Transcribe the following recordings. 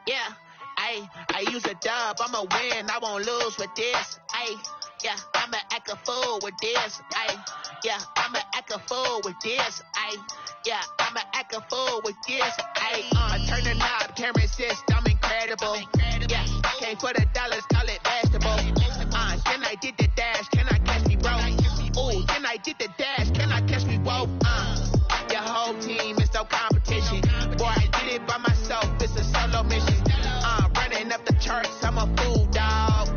Yeah, I use a dub, I'ma win, I won't lose with this. Yeah, I'ma act a fool with this. Yeah, I'ma act a fool with this. Yeah, I'ma act a fool with this. I turn the knob, camera assist, I'm incredible. Yeah, came for the dollars, call it basketball. Then I did the dash, can I catch me, bro? Ooh, then I did the dash, can I catch me, whoa? Your whole team is no competition. Boy, I did it by myself, it's a solo mission. Running up the charts, I'm a fool, dog.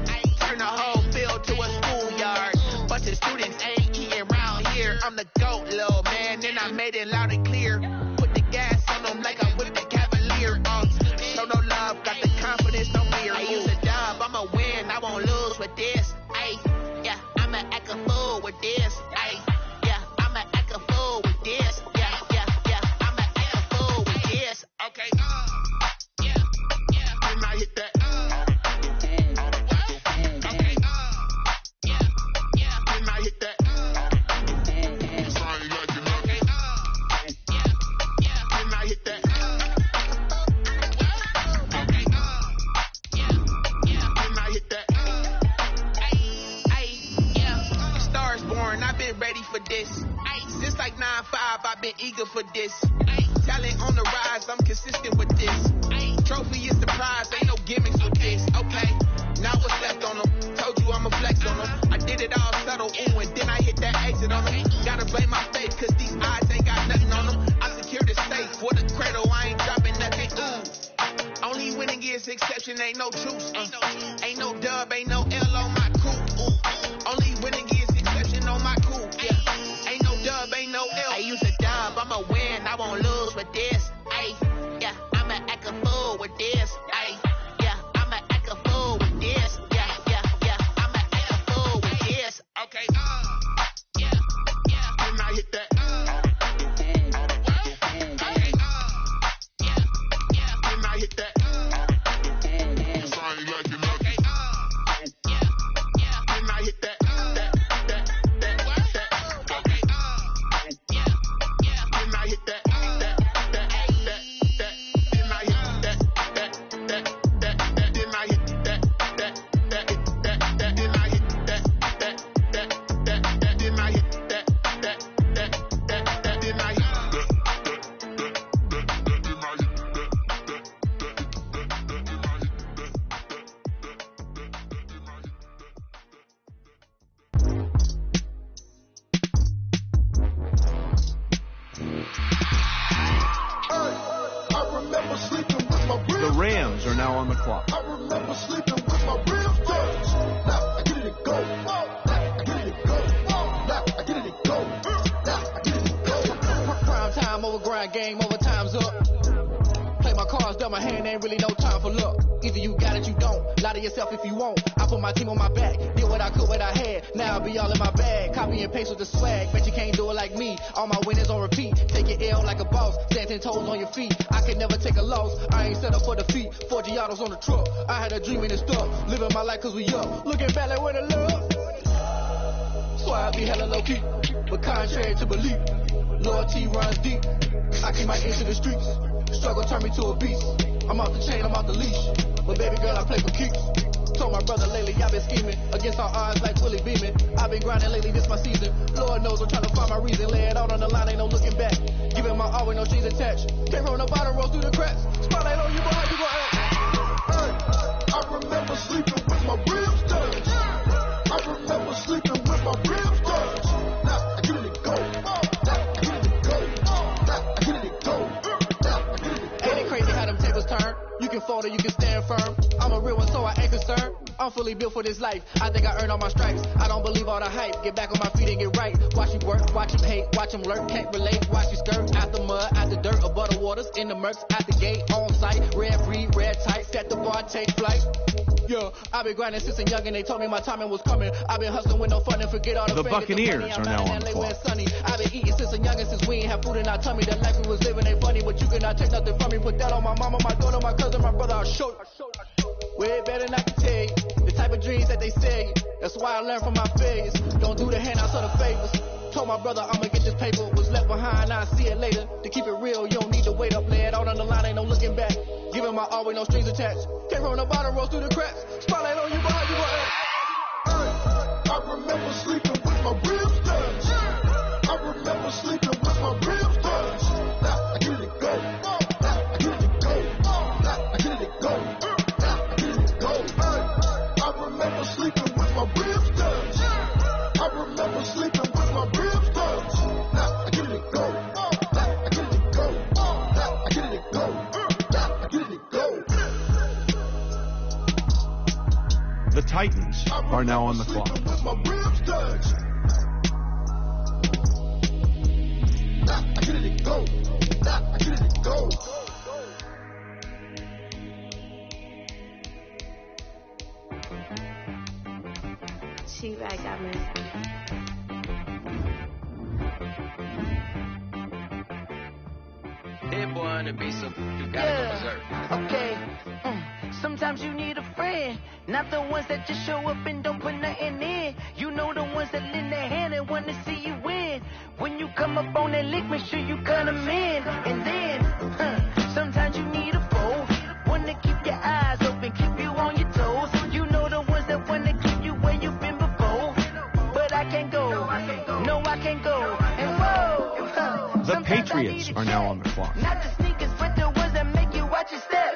Turn the whole field to a schoolyard. Bunch of students ain't eating round here. I'm the GOAT, little man, and I made it loud and clear. Put the gas on them like I whipped the Cavalier. Show no love, got the confidence, no fear. I use a dub, I'ma win, I won't lose with this. Yeah, I'ma act a fool with this. Yeah, I'ma act a fool with this. Yeah, I'ma act a fool with this. Okay, and I hit that. Okay, and I hit that. Sorry, like you know. Okay, and I hit that. Okay, and I hit that. Yeah, Stars born, I've been ready for this. Since like 9-5, I've been eager for this. Talent on the rise, I'm consistent with this. Trophy is the prize, ain't no gimmicks with this. Okay, now what's left on them? Told you I'ma flex on them. I did it all subtle, ooh, and then I hit that exit on them. Gotta blame my faith, cause these odds ain't got nothing on them. I secure the safe, for the cradle, I ain't dropping nothing, ooh. Only winning is exception, ain't no truce. Ain't no dub, ain't no L on my coupe, ooh. Only winning is exception on my coupe, yeah. Ain't no dub, ain't no L. I use a dub, I'ma win, I won't lose with this. Yeah, I'ma act a fool with this. Yeah, I'ma act a fool with this. Yeah, I'ma act a fool with this. Okay, and I hit that. Okay, and I hit that. Sorry, like you know. Okay, and I hit that. The Rams are now on the clock. I remember sleeping with my ribs touched. Now I get it and go. Now I get it and go. Now I get it and go. Now I get it and go. Prime time over grind game, over time's up. Play my cards, dealt my hand, ain't really no time for luck. Either you got it, you don't. Lie to yourself if you won't. I put my team on my back, did what I could, what I had. Now I'll be all in my bag. Copy and paste with the swag. Bet you can't do it like me. All my winners on repeat. Take your L like a boss. Stand 10 toes on your feet. I can never take a loss. I ain't set up for defeat. 4 Giottos on the truck. I had a dream and it's stuck. Living my life cause we up. Looking back like where the love. So I be hella low key. But contrary to belief, loyalty runs deep. I keep my ears to the streets. Struggle turn me to a beast. I'm off the chain, I'm off the leash. But baby girl, I play for keeps. Told my brother lately, I've been scheming. Against all odds like Willie Beeman. I've been grinding lately, this my season. Lord knows I'm trying to find my reason. Lay it out on the line, ain't no looking back. Giving my all with no strings attached. Came from the bottom, rose through the cracks. Spotlight on you, boy, how you gon' act? Hey, I remember sleeping with my ribs touched. I remember sleeping with my ribs touched. Now I get it and go. Now I get it and go. Now I get it and go. Now I get it and go. Ain't it crazy how them tables turn? You can fold or you can stand firm. I'm a real one, so I ain't concerned. I'm fully built for this life. I think I earned all my stripes. I don't believe all the hype. Get back on my feet and get right. Watch you work, watch him hate, watch him lurk, can't relate. Watch you skirt out the mud, out the dirt, above the waters, in the murks, out the gate, on site. Red free, red tight, set the bar, take flight. Yeah, I've been grinding since a youngin'. They told me my timing was coming. I've been hustling with no fun and forget all the fame. Buccaneers are now on the clock. I've been eating since a youngin', since we ain't have food in our tummy. The life we was living ain't funny, but you cannot take nothing from me. Put that on my mama, my daughter, my cousin, my brother. I'll show you. Way better than I can tell you. The type of dreams that they say. That's why I learned from my failures. Don't do the handouts or the favors. Told my brother I'ma get this paper. Was left behind, I'll see it later. To keep it real, you don't need to wait up. Lay it out on the line, ain't no looking back. Giving my all with no strings attached. Came from the bottom, rose through the cracks. Spotlight on you, behind you, I remember sleeping with my ribs touched. I remember sleeping with my ribs touched. Now I get it go. Now I get it go. Now I get it go. Now I get it go. I remember sleeping with my ribs touched. I remember sleeping with my ribs touched. Now I get it go. Now I get it go. Now I get it go. Now I get it go. The Titans are now on the clock. I get it go. I get it go. She like I miss Hit boy on the beat, so you gotta go berserk. Okay. Sometimes you need a friend, not the ones that just show up and don't put nothing in. You know the ones that lend their hand and want to see you win. When you come up on that lick, make sure you cut them in. And then, sometimes you need a foe, one to keep your eyes open, keep you on your toes. You know the ones that want to keep you where you've been before. But I can't go, no I can't go. And whoa, The Patriots are now on the clock. not the sneakers, but the ones that make you watch your step.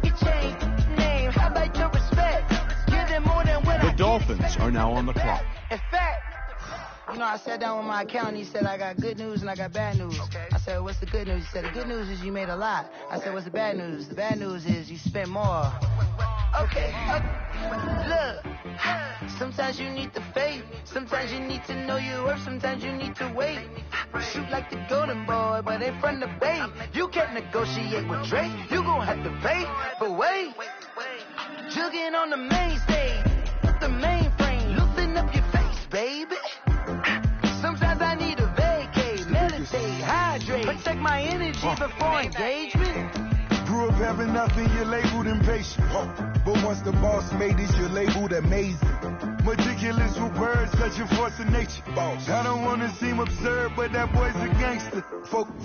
You change name, how about your respect? Give them more than what The Dolphins are now on the clock. In fact, you know, I sat down with my accountant. He said, I got good news and I got bad news. I said, what's the good news? He said, the good news is you made a lot. I said, what's the bad news? The bad news is you spent more. Okay. Look, sometimes you need the faith. Sometimes you need to know your worth. Sometimes you need to wait. Shoot like the golden boy, but in front of Bay. You can't negotiate with Drake. You gon' have to pay. But wait, jugging on the main stage, the mainframe, loosen up your face, baby. Sometimes I need a vacate, meditate, hydrate, protect my energy before engagement. Grew up having nothing, you're labeled impatient. But once the boss made it, you're labeled amazing. Meticulous with words, such a force of nature. I don't want to seem absurd, but that boy's a gangster.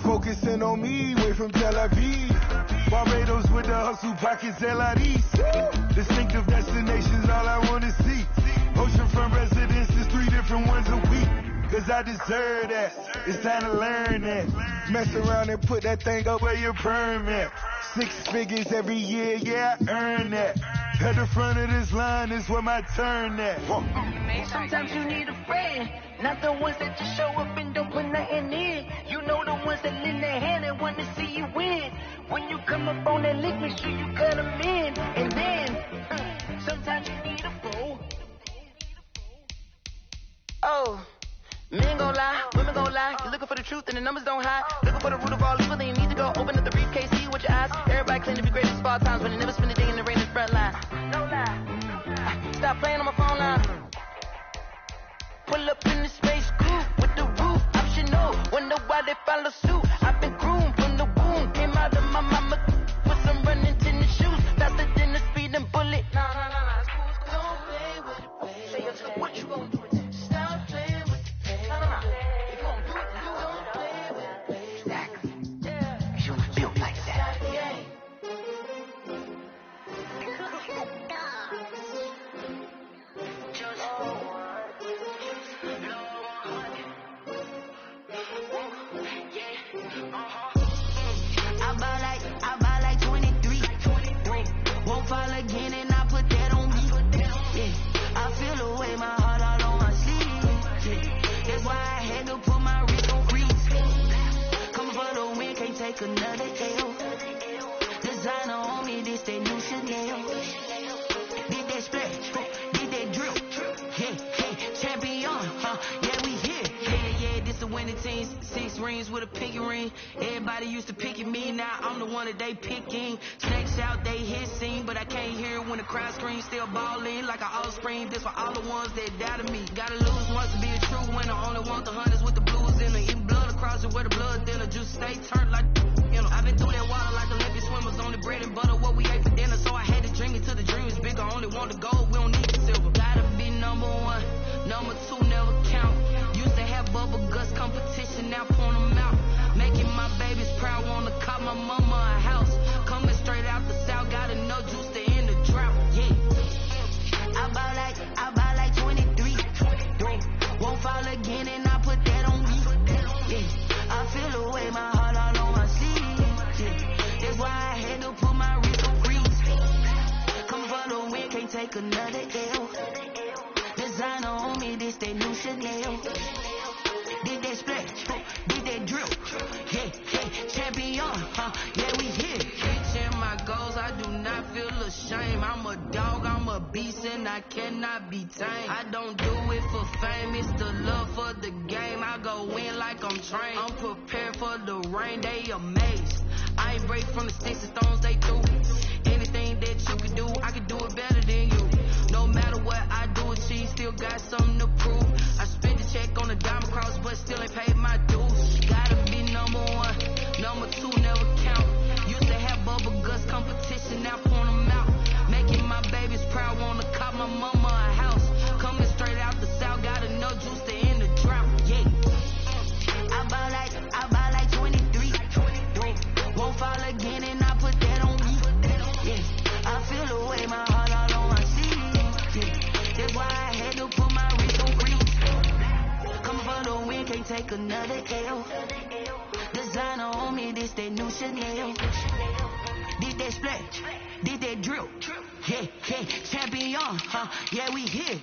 Focusing on me, way from Tel Aviv. Barbados with the hustle pockets, LIDs. Distinctive destinations, all I want to see. Oceanfront residences, 3 different ones a week. Cause I deserve that, it's time to learn that. Mess around and put that thing up where your perm at. 6 figures every year, yeah, I earn that. At the front of this line is where my turn at. Sometimes you need a friend, not the ones that just show up and don't put nothing in. You know the ones that lend their hand and want to see you win. When you come up on that lick, make sure you cut them in. And then, sometimes you need a foe. Oh. Men gon' lie, women gon' lie. You're looking for the truth and the numbers don't hide. Looking for the root of all evil, then you need to go open up the briefcase, see with your eyes. Everybody claim to be greatest of all times, but they never spend a day in the rain in the front line. No lie. Stop playing on my phone line. Pull up in the space coupe with the roof optional. Wonder why they follow suit. I've been groomed from the womb. Came out of my mama with some running tennis shoes. Faster than the speeding bullet. No. Don't play with it, baby. Say what you gon' do? Stop playing. champion, yeah, we here. Yeah, this the winning team. 6 rings with a pinky ring. Everybody used to pick at me, now I'm the one that they picking. Snakes out, they hit scene, but I can't hear it when the crowd screams. Still balling like an offspring. This for all the ones that doubted me. Gotta lose once to be a true winner. Only want the hunters with the blues in it. Eating blood across it where the blood thinner. Juice stay turned like, you know. I've been through that water like Olympic swimmers. On the bread and butter, what we ate for dinner. So I had to dream it till the dream is bigger. Only want the gold, we don't need the silver. Gotta be number 1, number 2 never count. Used to have bubble guts competition, now point them out. Making my babies proud, wanna cop my mama a house. Coming straight out the south, gotta know juice to end the drought. Yeah, I buy like 23. Won't fall again, and I put that on me. Yeah, I feel the way, my heart all on my sleeve. Yeah, that's why I had to put my wrist on freeze. Come for the win, can't take another L. Designer on me, this that new Chanel. Did that splash, did that drill. Yeah, champion, yeah, we here. Reaching my goals, I do not feel ashamed. I'm a dog, I'm a beast, and I cannot be tamed. I don't do it for fame, it's the love for the game. I go in like I'm trained. I'm prepared for the rain, they amazed. I ain't break from the sticks and stones they threw. Anything that you can do, I can do it better than you. No matter what I do, achieve, still got something to prove. I spent the check on the diamond cross, but still ain't paid my dues. Gotta be number 1, number 2 never count. Used to have bubble guts competition, now point them out. Making my babies proud, wanna cop my mama a house. Coming straight out the south, gotta know juice to end the drought. Yeah, I buy like 23. Won't fall again, and I put that on me. Yeah, I feel the way, my heart all on my sleeve. Yeah, that's why I had to put my wrist on freeze. Come for the win, can't take another L. Designer on me, this that new Chanel. Did that splash, did that drill. Yeah, champion, yeah, we here.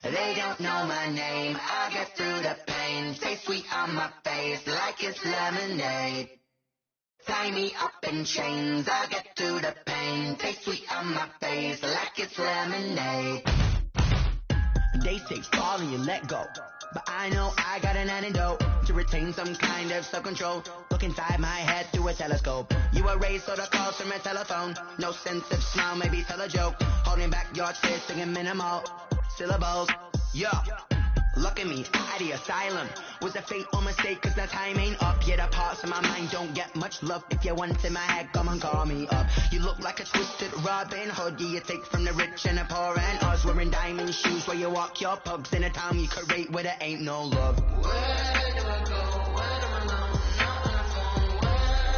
They don't know my name, I get through the pain. Stay sweet on my face like it's lemonade. Tie me up in chains, I get through the pain. Stay sweet on my face like it's lemonade. They say fall and you let go, but I know I got an antidote to retain some kind of self-control. Look inside my head through a telescope. You erase all the calls from a telephone. No sense of smile, maybe tell a joke. Holding back your tears, singing minimal syllables. Yeah, look at me, out of the asylum. Was a fate or mistake, cause the time ain't up. Yeah, the parts of my mind don't get much love. If you want in my head, come and call me up. You look like a twisted Robin Hood. Yeah, you take from the rich and the poor and us. Wearing diamond shoes where you walk your pugs in a town you create where there ain't no love. Where do I go? When I'm alone, not on the phone. When I'm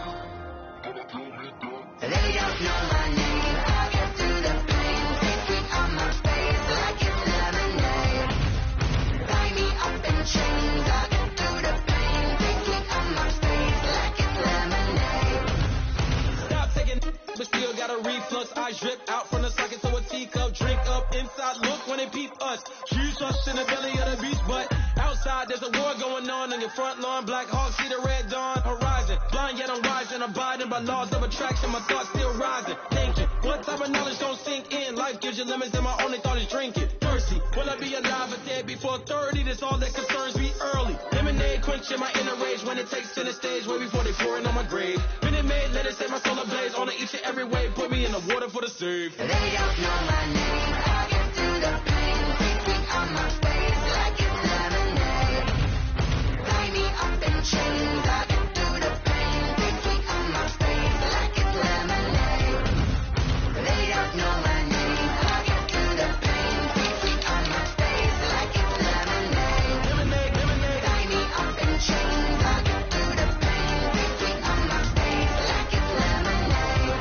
on my own. They don't know my name, I get through the pain. Stay sweet on my face like it's lemonade. Tie me up in chains, I get through the pain. Stay sweet on my face like it's lemonade. Stop taking, but still got a reflux. Eyes drip out from the socket to a teacup. Drink up inside, look when they peep us. Choose us in the belly of the beast, but outside there's a war going on in your front lawn. Black Hawk see the red dawn horizon. Blind yet I'm rising, abiding by laws of attraction. My thoughts still rising, thinking. What type of knowledge don't sink in? Life gives you limits and my only thought is drinking. Thirsty, will I be alive or dead before 30? That's all that concerns me early. Lemonade quenching my inner rage when it takes center stage way before they pouring on my grave. Minute Maid, let it set my soul ablaze. On each and every way, put me in the water for the save. They don't know my name, I get through the pain. Stay sweet on my face like it's lemonade. Tie me up in chains, I get through the pain. Stay sweet on my face like it's lemonade. They don't know my name, I get through the pain. Stay sweet on my face like it's lemonade. Tie me up in chains, I get through the pain. Stay sweet on my face like it's lemonade.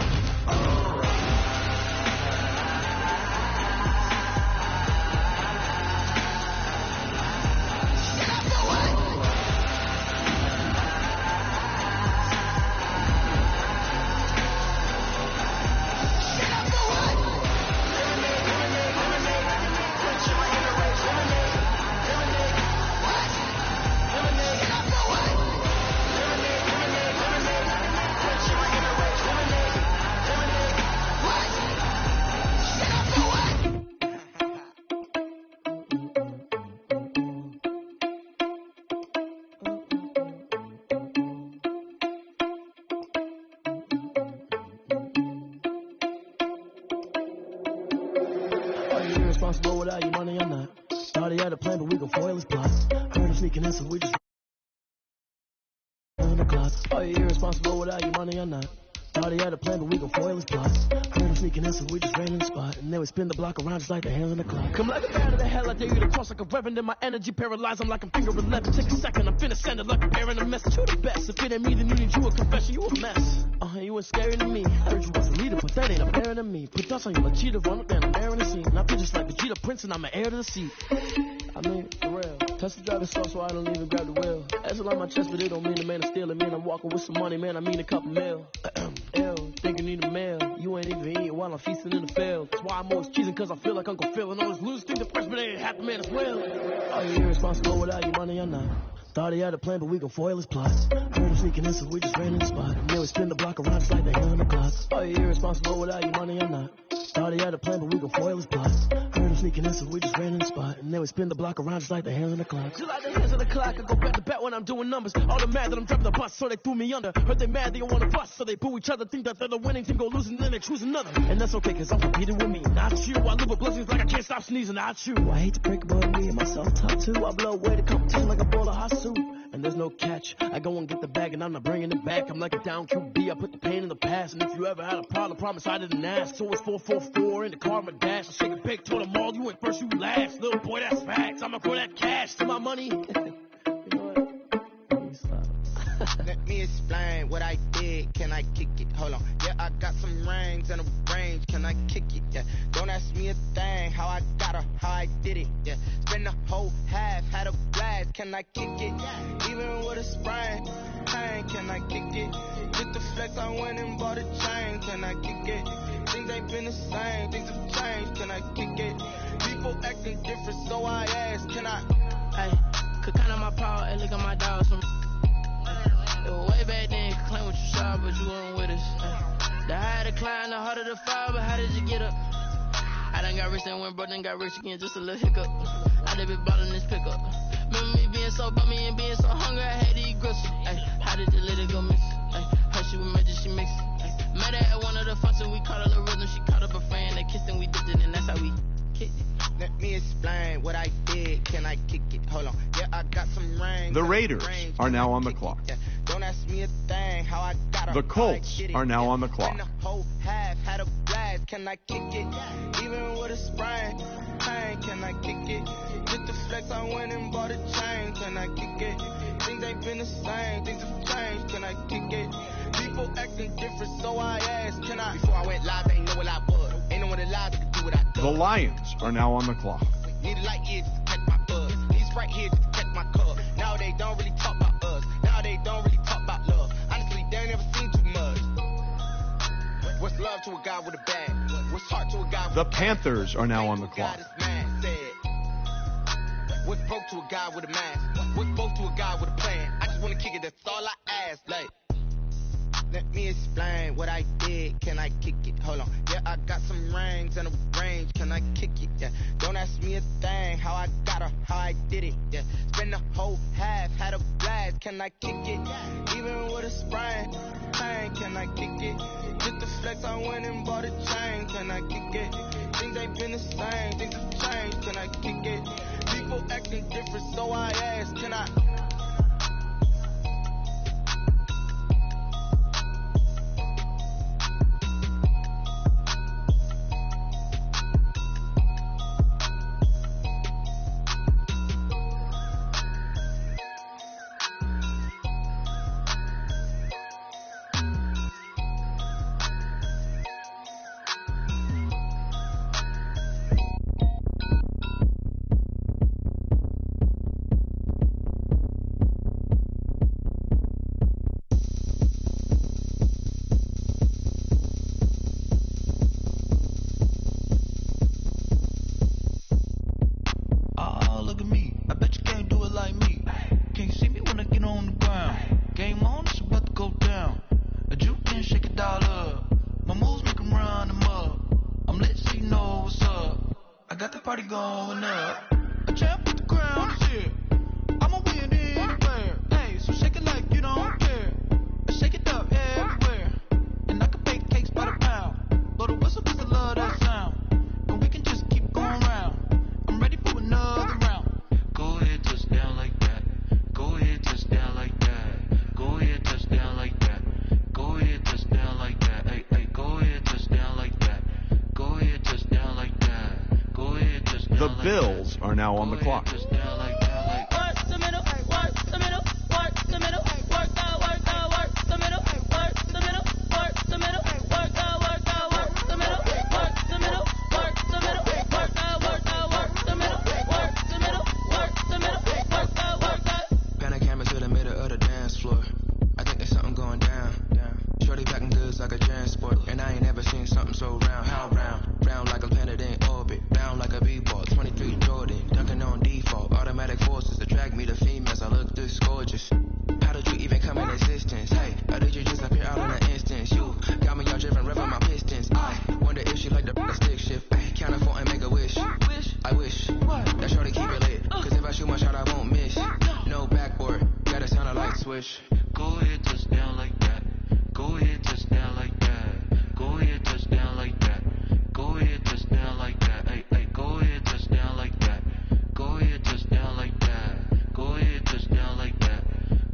irresponsible without your money or not. Thought he had a plan, but we gon' foil his plots. Heard him sneaking in, so we just in the closet. Are you irresponsible without your money or not? Thought he had a plan, but we gon' foil his plots. Heard him sneaking in, so we just ran in the spot. And then we spin the block around just like the hands in the clock. Come like a bat of the hell, I dare you to cross like a reverend. In my energy paralyzed, I'm like I'm finger 11. Take a second, I'm finna send it like a bear in a message. You the best, if it ain't me, then you need you a confession. You a mess. You ain't scary to me. Heard you was a leader, but that ain't a bearing to me. Put dust on you like cheetah, run up and I'm bearing the scene. And I feel just like Vegeta Prince, and I'm an heir to the seat. I mean, for real. Tesla driver sauce, so I don't even grab the wheel. That's on my chest, but it don't mean the man is stealing. Man, I'm walking with some money, man, I mean a couple mil. Ew, think you need a meal. You ain't even eating while I'm feasting in the field. That's why I'm always cheesing, cause I feel like Uncle Phil. And all those losers think the first, but they ain't half the man as well. Are you irresponsible without your money or not? Thought he had a plan, but we gon' foil his plots. Heard him sneaking in, so we just ran in the spot. And then we spin the block around just like the hell in the clock. Are you irresponsible without your money or not? Thought he had a plan, but we gon' foil his plots. Heard him sneaking in, so we just ran in the spot. And then we spin the block around just like the hands in the clock. Just like the hands in the clock, I go back to back when I'm doing numbers. All the mad that I'm driving the bus, so they threw me under. Heard they mad, they don't wanna bust, so they boo each other. Think that they're the winning team, go losing, then they choose another. And that's okay, cause I'm competing with me. Not you, I live with blessings like I can't stop sneezing. Not you. I hate to break about me and my self-talk too. I blow away the competition like a bowl of hot soup. And there's no catch. I go and get the bag and I'm not bringing it back. I'm like a down QB, I put the pain in the past. And if you ever had a problem, promise I didn't ask. So it's 444 in the car, my dash. I shake a big, told them all, you ain't first, you last. Little boy, that's facts. I'ma throw that cash to my money. Let me explain what I did. Can I kick it? Hold on. Yeah, I got some rings and a range. Can I kick it? Yeah. Don't ask me a thing. How I got her, how I did it. Yeah. Spend the whole half, had a blast. Can I kick it? Even with a sprain. Pain, can I kick it? With the flex, I went and bought a chain. Can I kick it? Things ain't been the same. Things have changed. Can I kick it? People acting different, so I ask. Can I? Hey, could count on my power and look at my dogs from. Way back then, could claim what you saw, but you weren't with us. The higher the climb, the harder the fall, but how did you get up? I done got rich and went broke, then got rich again, just a little hiccup. I done been ballin' this pickup. Remember me being so bummy and being so hungry, I had to eat gristle. How did you let it go miss? Her she was magic, she mixed. Met her at one of the functions, we caught her the rhythm, she caught up a friend, they kissed and we dipped it, and that's how we kicked it. Let me explain what I did. Can I kick it? Hold on. Yeah, I got some rings. The Raiders are now on the clock. Yeah. Don't ask me a thing. How I got The Colts are now on the clock. The whole half had a blast. Can I kick it? Even with a sprain. Pain. Can I kick it? With the flex, I went and bought a chain. Can I kick it? Things ain't been the same. Things have changed. Can I kick it? People acting different, so I asked. Can I? Before I went live, they ain't know what I was. Ain't no one alive that could do what I do. The Lions are now on the clock. Need a light here just to catch my buzz. Need Sprite here just to catch my cup. Now they don't really talk about us. Now they don't really talk about love. Honestly, they ain't never seen too much. What's love to a guy with a bag? What's heart to a guy with The Panthers are now on the clock. What's broke to a guy with a mask? What's both to a guy with a plan? I just wanna kick it, that's all I ask. Like, let me explain what I did. Can I kick it? Hold on. Yeah, I got some rings and a range. Can I kick it? Yeah. Don't ask me a thing. How I got her, how I did it. Yeah. Spend the whole half, had a blast. Can I kick it? Even with a sprain. Pain. Can I kick it? With the flex, I went and bought a chain. Can I kick it? Things ain't been the same. Things have changed. Can I kick it? People acting different, so I ask. Can I? Bills are now on the clock. Like a transport, and I ain't never seen something so round. How round? Round like a planet in orbit. Round like a b-ball. 23 Jordan, dunking on default. Automatic forces attract me to females. I look this gorgeous. How did you even come in existence? Hey, or did you just appear out in an instance? You got me all driven, revving my pistons. I wonder if she like the stick shift. Ay, count a 4 and make a wish. I wish that shorty keep it lit. Cause if I shoot my shot, I won't miss. No backboard, gotta sound like swish. Go ahead, touchdown like that. Go ahead, touchdown like that. Go ahead, touchdown like that. Go ahead, touchdown like that. Hey, hey, go ahead, touchdown like that. Go ahead, touchdown like that. Go ahead, touchdown like that.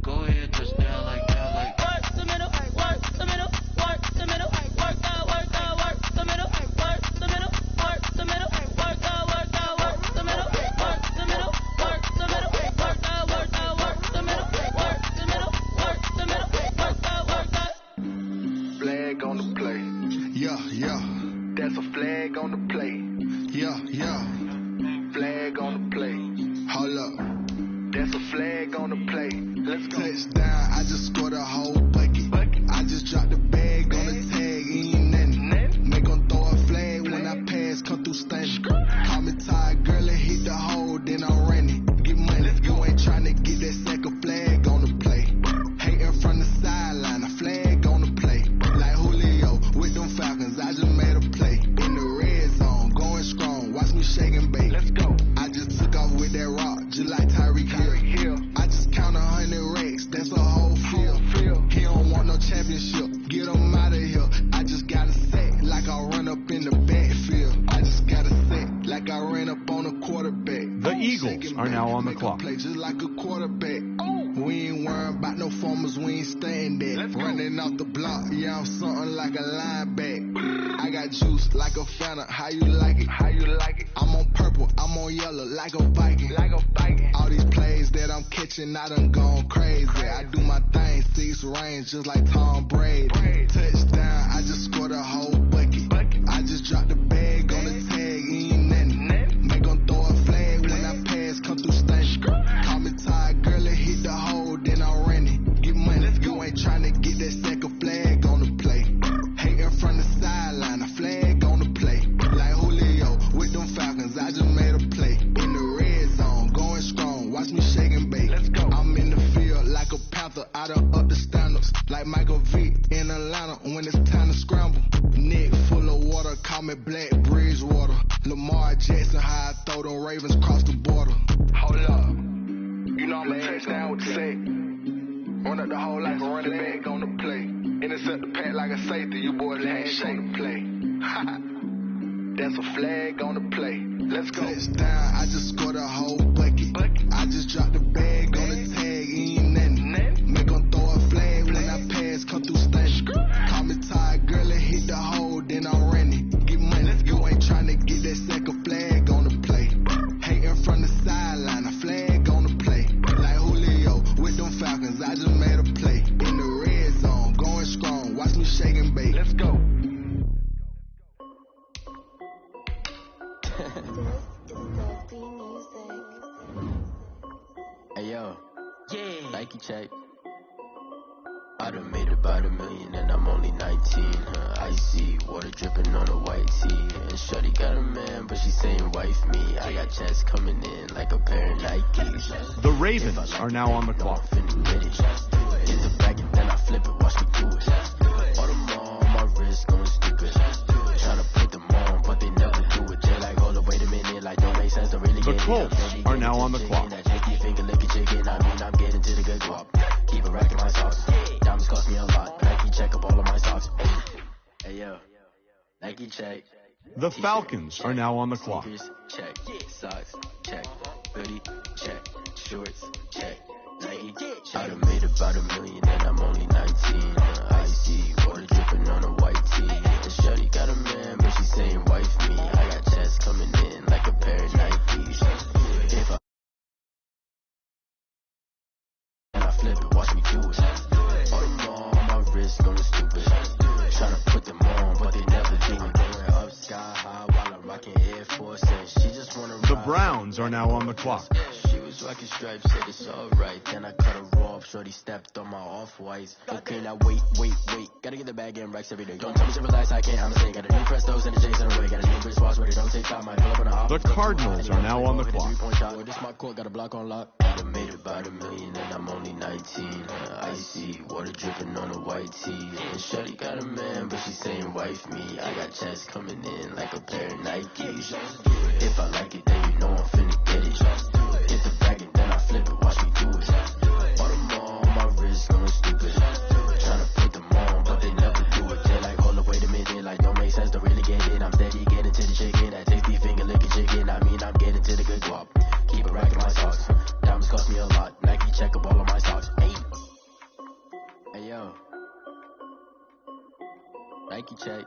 Go ahead, touchdown like that. Like work the middle, work the middle, work the middle, work out, work out, work the middle, work the middle, work the middle, work out, work out, work the middle, work the middle, work the middle, work out, work out, work the middle, work the middle, work the middle, work out, work out. Flag on the play. Yeah, yeah. That's a flag on the play. Yeah, yeah. Flag on the play. Hold up. That's a flag on the play. Let's go. Touchdown. I just scored a whole bucket. I just dropped the bag on the tag. Ain't nothing. Make 'em throw a flag when I pass. Come through stunning. Call me tired, girl, and hit the hole. Then I'm running. Get money. You ain't trying to get that second flag on the play. Hating from the sideline. A flag on the play. Like Julio with them Falcons. I just made a play. In the red zone. Going strong. Watch me shake and bake. Let's go. I just took off with that rock. Just like Tyreek Hill. I just count 100 racks. That's a whole field. He don't want no championship. Get him out of here. I just got a set. Like I run up in the backfield. I just got a set. Like I ran up on a quarterback. The Eagles are now on the clock. Play just like a quarterback. We ain't worrying about no formers, we ain't staying there. Running off the block, yeah, I'm something like a linebacker. I got juice like a Fanta, how you like it? How you like it? I'm on purple, I'm on yellow, like a Viking. Like a Viking. All these plays that I'm catching, I done gone crazy. I do my thing, 6 range, just like Tom Brady. Touchdown, I just scored a whole bucket. I just dropped the bag on the tag, ain't nothing. Make 'em throw a flag when I pass, come through stunning. Call me tired, girl, and hit the hole, then I'm running. Get money, you ain't trying to get that second flag on the play. Hating from the sideline, a flag on the play. Like Julio with them Falcons, I just made a play. In the red zone, going strong, watch me shake and bake. Let's go. I'm in the field like a Panther, I done up the standards. Like Michael Vick in Atlanta when it's time to scramble. Neck full of water, call me Black Bridgewater. Lamar Jackson, how I throw them Ravens cross the border. Hold up. You know I'm a touchdown with the sack. Run up the hole like a running back on the play. Intercept the pack like a safety. You boys handshake on the play. That's a flag on the play. Let's go. Touchdown. I just scored a whole bucket. I just dropped the bag on the tag. Ain't nothing. Make 'em throw a flag when I pass. Come through stunning. Call me tired, girl, and hit the hole. Then I'm running. Get money. You ain't trying to get that second flag on the play. Hating from the sideline. A flag on the play. Like Julio with them Falcons. I just made a play. In the red zone. Going strong. Watch me shake and bake. Let's go. Hey yo, yeah, Nike check. I done made about $1 million and I'm only 19. Icy water dripping on a white tee. And shorty got a man, but she saying wife me. I got checks coming in like a pair of Nikes. The Ravens are now on the clock. Hit the bag and then I flip it, watch me do it. All them on my wrist going stupid. Tryna put them on, but they never do it. Jay like, hold up, wait a minute, like don't make sense, don't really The get it. Colts are now on the clock. That shaky finger licking chicken, I mean I'm getting to the good guap. Keep a rack in my socks. Diamonds cost me a lot. Nike check up all of my socks. Hey yo, Nike check. The Falcons are now on the clock. Sneakers, check. Socks, check. Hoodie, check. Shorts, check. Nike, I done made about $1 million and I'm only 19. Icy water dripping on a white tee. And shorty got a man, but she saying wife me. I got checks coming in like a pair of Nikes. going stupid. Tryna put them on, but they never do. Going up sky high while I'm rocking Air Force, and she just wanna The ride. Browns are now on the clock. She was rocking stripes, said it's alright. Then I cut her off, shorty stepped on my off-whites. Okay, now wait. Gotta get the bag and racks every day. Don't tell me to relax, I can't, I'm saying. Got a new Prestos and the J's in the way. Got a new British watch, but it don't take time. I pull up on the The Cardinals are now on the clock. This my court, got a block on lock. I done made about $1 million and I'm only 19. Icy, water dripping on a white tee. And shorty got a man, but she saying wife me. I got checks coming in like a pair of Nikes. If I like it, then you know I'm finna get it. Get the bag and then I flip it, watch me do it. All them on my wrist going stupid. Tryna put them on, but they never do it. They like, hold up, wait a minute, like don't make sense, don't really get it. I'm steady getting to the chicken, that tasty finger licking chicken. I mean, I'm getting to the good guap. Keep a rack in my socks. Diamonds cost me a lot. Nike check up all of my socks. Hey yo. Nike check.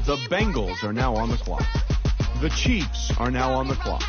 The Bengals are now on the clock. The Chiefs are now on the clock.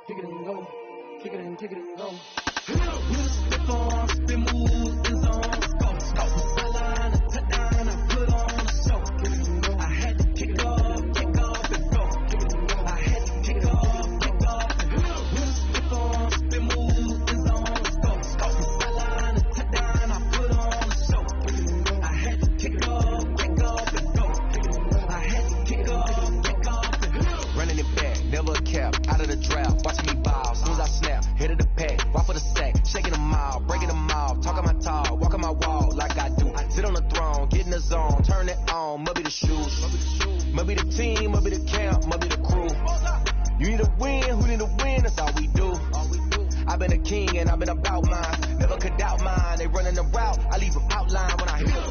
Kick it and go. Kick it and go. Running it back, never a cap, out of the draft, watching me ball, soon as I snap, hit of the pack, walk for the sack, shaking them all, breaking them off, talking my talk, walking my wall like I do, sit on the throne, get in the zone, turn it on, must be the shoes, must be the team, must be the camp, must be the crew, you need a win, who need a win, that's all we do, I've been a king and I've been about mine, never could doubt mine, they running the route, I leave them outline when I hit them.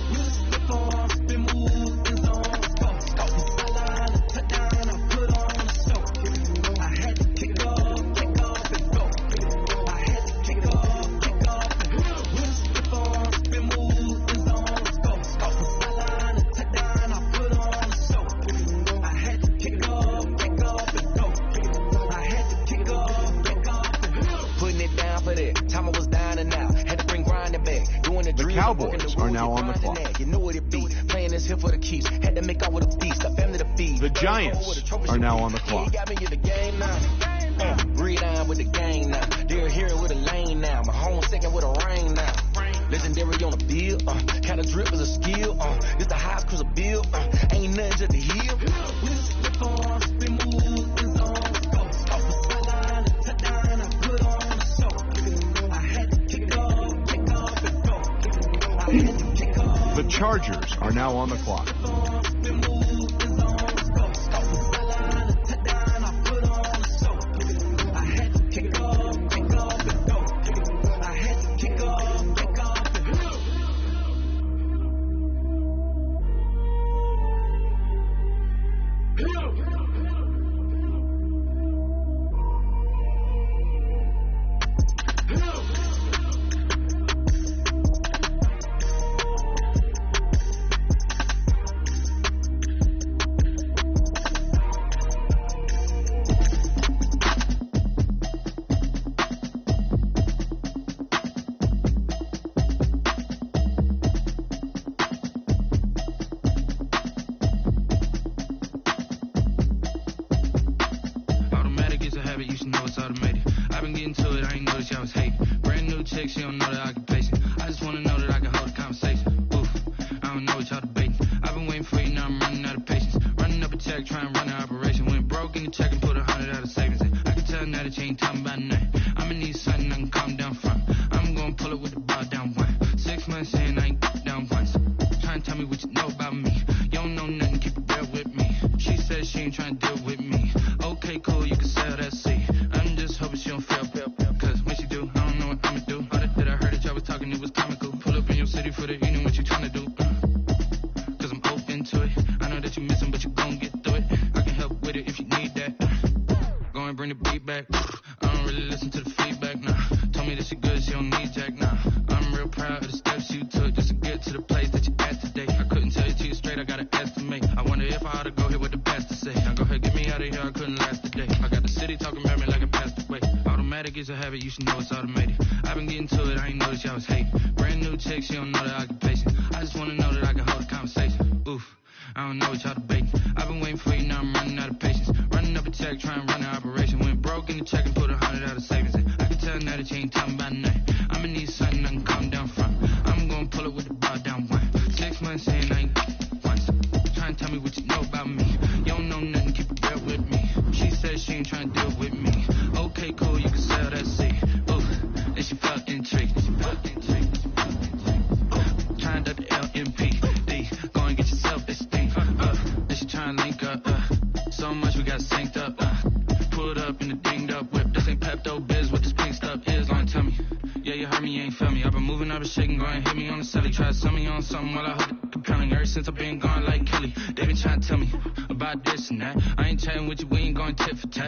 The Cowboys are now on the clock. You know what it be. Playing this here for the keeps. Had to make out with a beast. A family to feed. The Giants are now on the clock. Got me in the game now. Breed on with the gang now. They're here with a lane now. My home second with a rain now. pay on a bill. Kinda drip is a skill. This the highest cruise a bill. Ain't nothing just the hill. We slip on, spin move, is on go. Off the sideline, touchdown, I put on the show. I had to kick off and go. I had to kick off. The Chargers are now on the clock.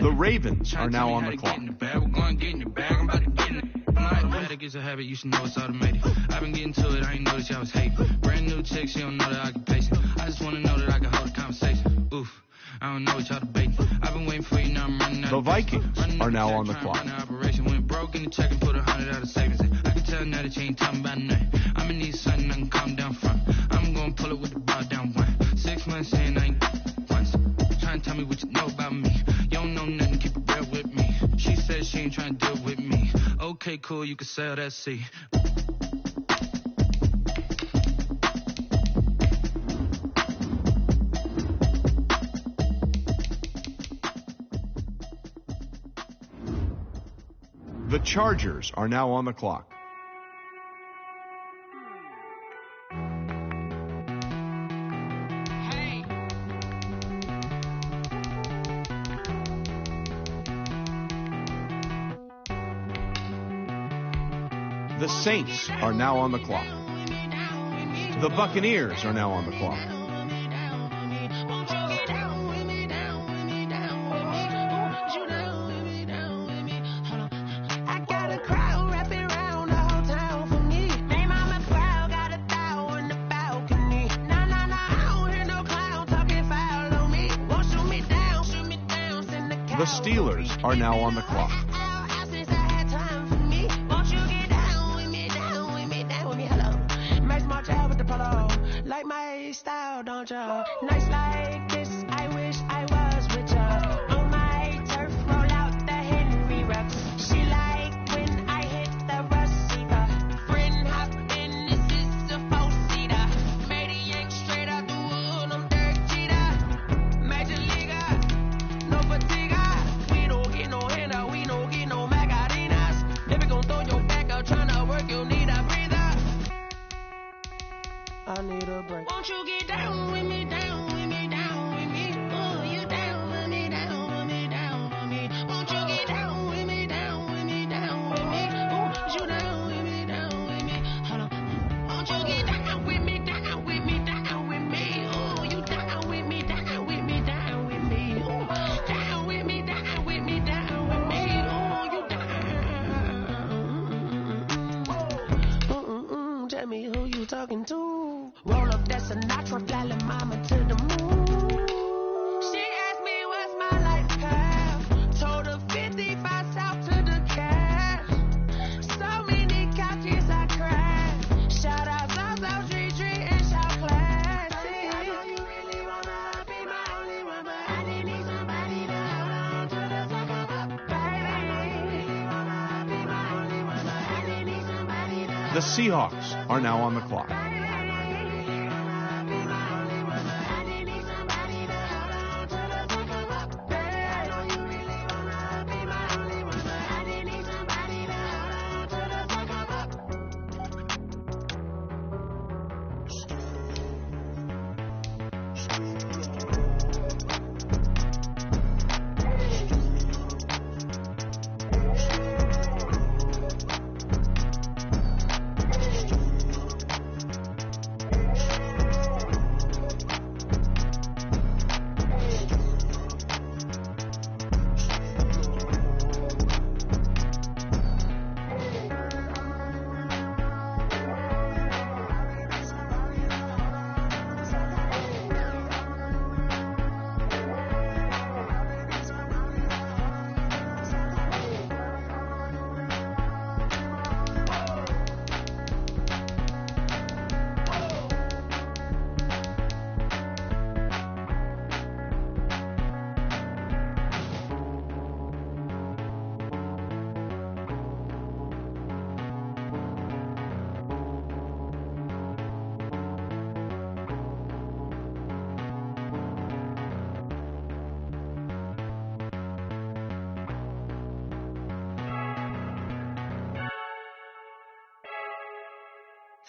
The Ravens are now on the clock. It's a habit, you should know it's automated. I've been getting to it, I ain't noticed y'all was hating. Brand new chick, she don't know the occupation. I just wanna know that I can hold a conversation. Oof, I don't know what y'all debating. I've been waiting for you, now I'm running out. The Vikings are now on the clock. Operation went broke in the check and put 100 out of savings. I can tell now that you ain't talking about nothing. I'ma need something I can calm down from. I'm gonna pull it with the bar down one. 6 months saying I ain't once. Trying to tell me what you know about me. You don't know nothing, keep it real with me. She said she ain't trying to deal with me. Okay, cool, you can sell that seat. The Chargers are now on the clock. The Saints are now on the clock. The Buccaneers are now on the clock. The Steelers are now on the clock. Like my style, don't ya? Nights like this, I wish I was with ya. On my turf, roll out the Henry rocks. She like when I hit the receiver. Friend hop in, this is Won't you get down with me, down with me, down with me? Oh, you down with me, down with me, down with me. Won't you get down with me, down with me, down with me? Oh, you down with me, down with me. Hold on. Won't you get down with me, down with me, down with me? Oh, you down with me, down with me, down with me. Oh, down with me, down with me, down with me. Oh, you down. Tell me who you talking to. Roll up that Sinatra, fly like mama to the moon. She asked me what's my life path. Told her 55 south to the cash. So many couches I crashed. Shout out South Street and shout classic. I know you really wanna be my only one, but I didn't need somebody to hold on to the suck up, baby. I know you really wanna be my only one, but I didn't need somebody to. The Seahawks are now on the clock.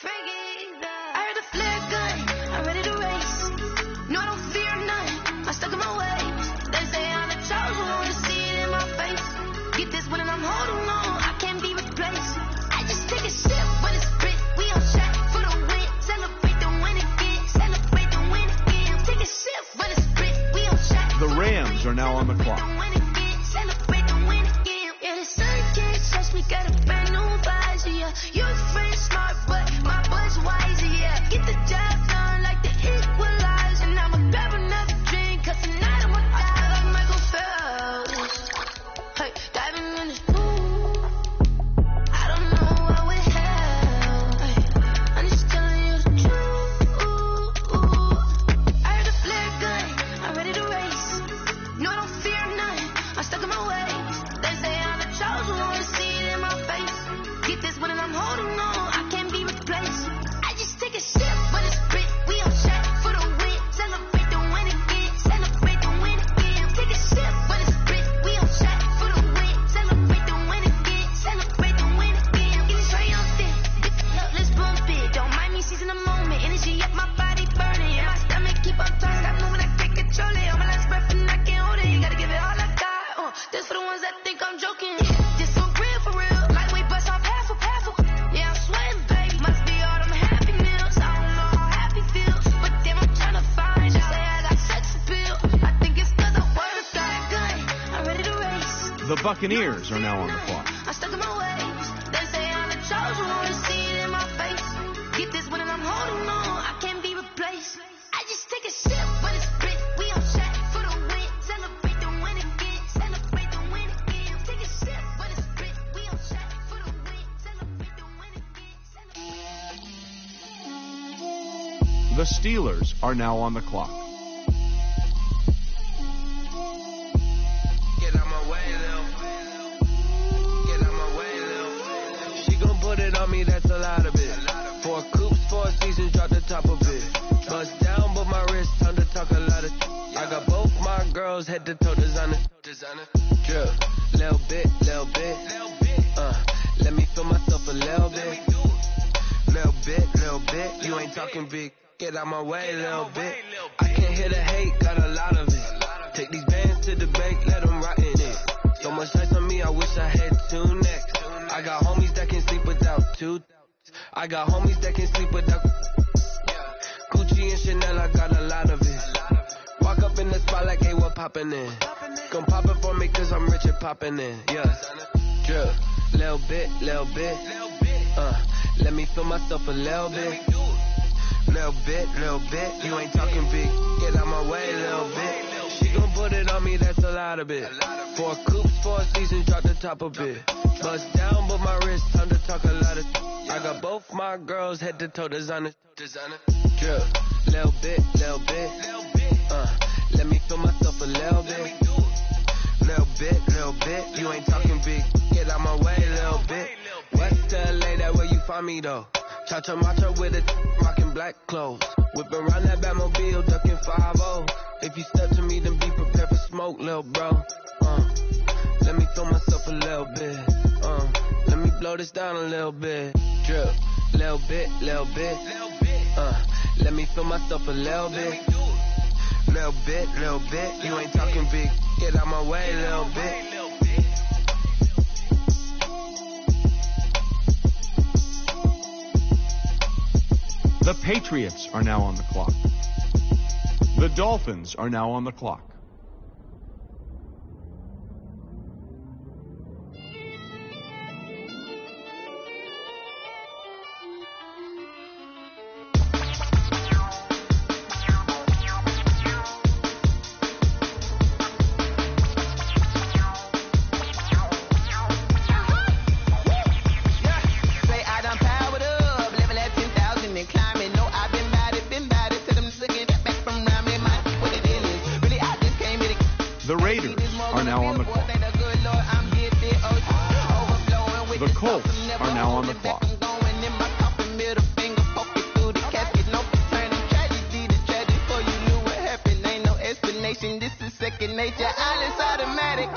I heard the flare gun, I'm ready to race. No, I don't fear none, I'm stuck in my ways. They say I'm the chosen one, to see it in my face. Get this one and I'm holding on, I can't be replaced. I just take a sip when it's spit, we on shot for the win. Celebrate the win again, celebrate the win again. Take a sip when it's spit, we on shot. The Rams are now on the clock. Celebrate the win again. Yeah, the sun can't touch me, got a brand new visor, yeah. You're friend smart, but my buzz wiser, yeah. Get the job done like the equalizer. And I'ma grab another drink, cause tonight I'ma die like Michael Phelps. Hey, diving in the pool. I don't know what would help. Hey, I'm just telling you the truth. I heard the flare gun, I'm ready to race. No, I don't fear none, I'm stuck in my ways. They say I'm the chosen one, to see it in my face. Get this one and I'm holding on, I can't be replaced. I just take a sip when it's spit, we on shot for the win. Celebrate the win again, celebrate the win again. Take a sip when it's spit, we on shot for the win. Celebrate the win again, celebrate the win again. Get it triumphant, lift it up, let's bump it. Don't mind me seizing the moment, energy up my body burning. And my stomach keep on turning, I know when I can't control it. On my last breath and I can't hold it, you gotta give it all I got. This for the ones that think I'm joking. This so real for real, like we bust off half of. Yeah, I'm sweating, baby. Must be all them happy meals. I don't know how happy feels, but damn, I'm tryna find you. Say I got sex appeal. I think it's cause I work that good. I'm ready to race. The Buccaneers are now on the clock. I'm stuck in my ways. They say I'm the chosen one, to see it in my face. Get this one and I'm holding on, I can't be replaced. I just take a sip when it's spit. We on shot for the win. Celebrate the win again. Celebrate the win again. Take a sip when it's spit. We on shot for the win. Celebrate the win again. The Steelers are now on the clock. Get out my way, Lil. Get out my way, Lil. She gon' put it on me, that's a lot of it. 4 coops, 4 seasons, drop the top of it. Bust down, but my wrist, time to talk a lot of. I got both my girls, head to toe designer. Drip, little bit. Let me feel myself a little bit. Little bit, you You ain't talking big. Get out my way, little bit. I can't hear the hate, got a lot of it. Take these bands to the bank, let them rot in it. So much ice on me, I wish I had 2 necks. I got homies that can sleep without 2. I got homies that can sleep without Gucci and Chanel, I got a lot of it. Walk up in the spot like, hey, what poppin' in? Come pop it for me, cause I'm rich and poppin' in. Yeah, drip, little bit. Let me feel myself a little bit. Little bit. You ain't talking big. Get out my way, little bit. She gon' put it on me, that's a lot of it. 4 coops, 4 seasons, drop the top a bit. Bust down, but my wrist, time to talk a lot of. I got both my girls head to toe designer. Drip, little bit. Let me feel myself a little bit. Little bit. You ain't talking big. Get out my way, little bit. West LA, that where you find me though. Cha-cha matcha with it, rockin' black clothes. Whippin' around that Batmobile, duckin' 5-0. If you step to me, then be prepared for smoke, lil' bro. Let me throw myself a little bit. Let me blow this down a little bit. Drip, little bit. Let me feel myself a little bit. Little bit. You ain't talking big. Get out my way, little bit. The Patriots are now on the clock. The Dolphins are now on the clock. The Raiders are now on the clock. The Colts are now on the clock. This is second nature, all is automatic.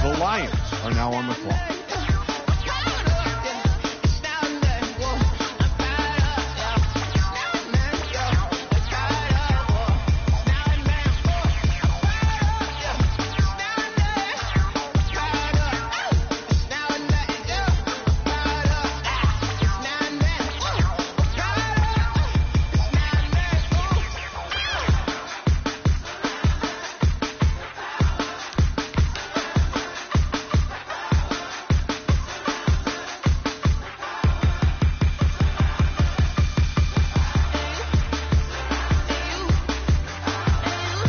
The Lions are now on the clock.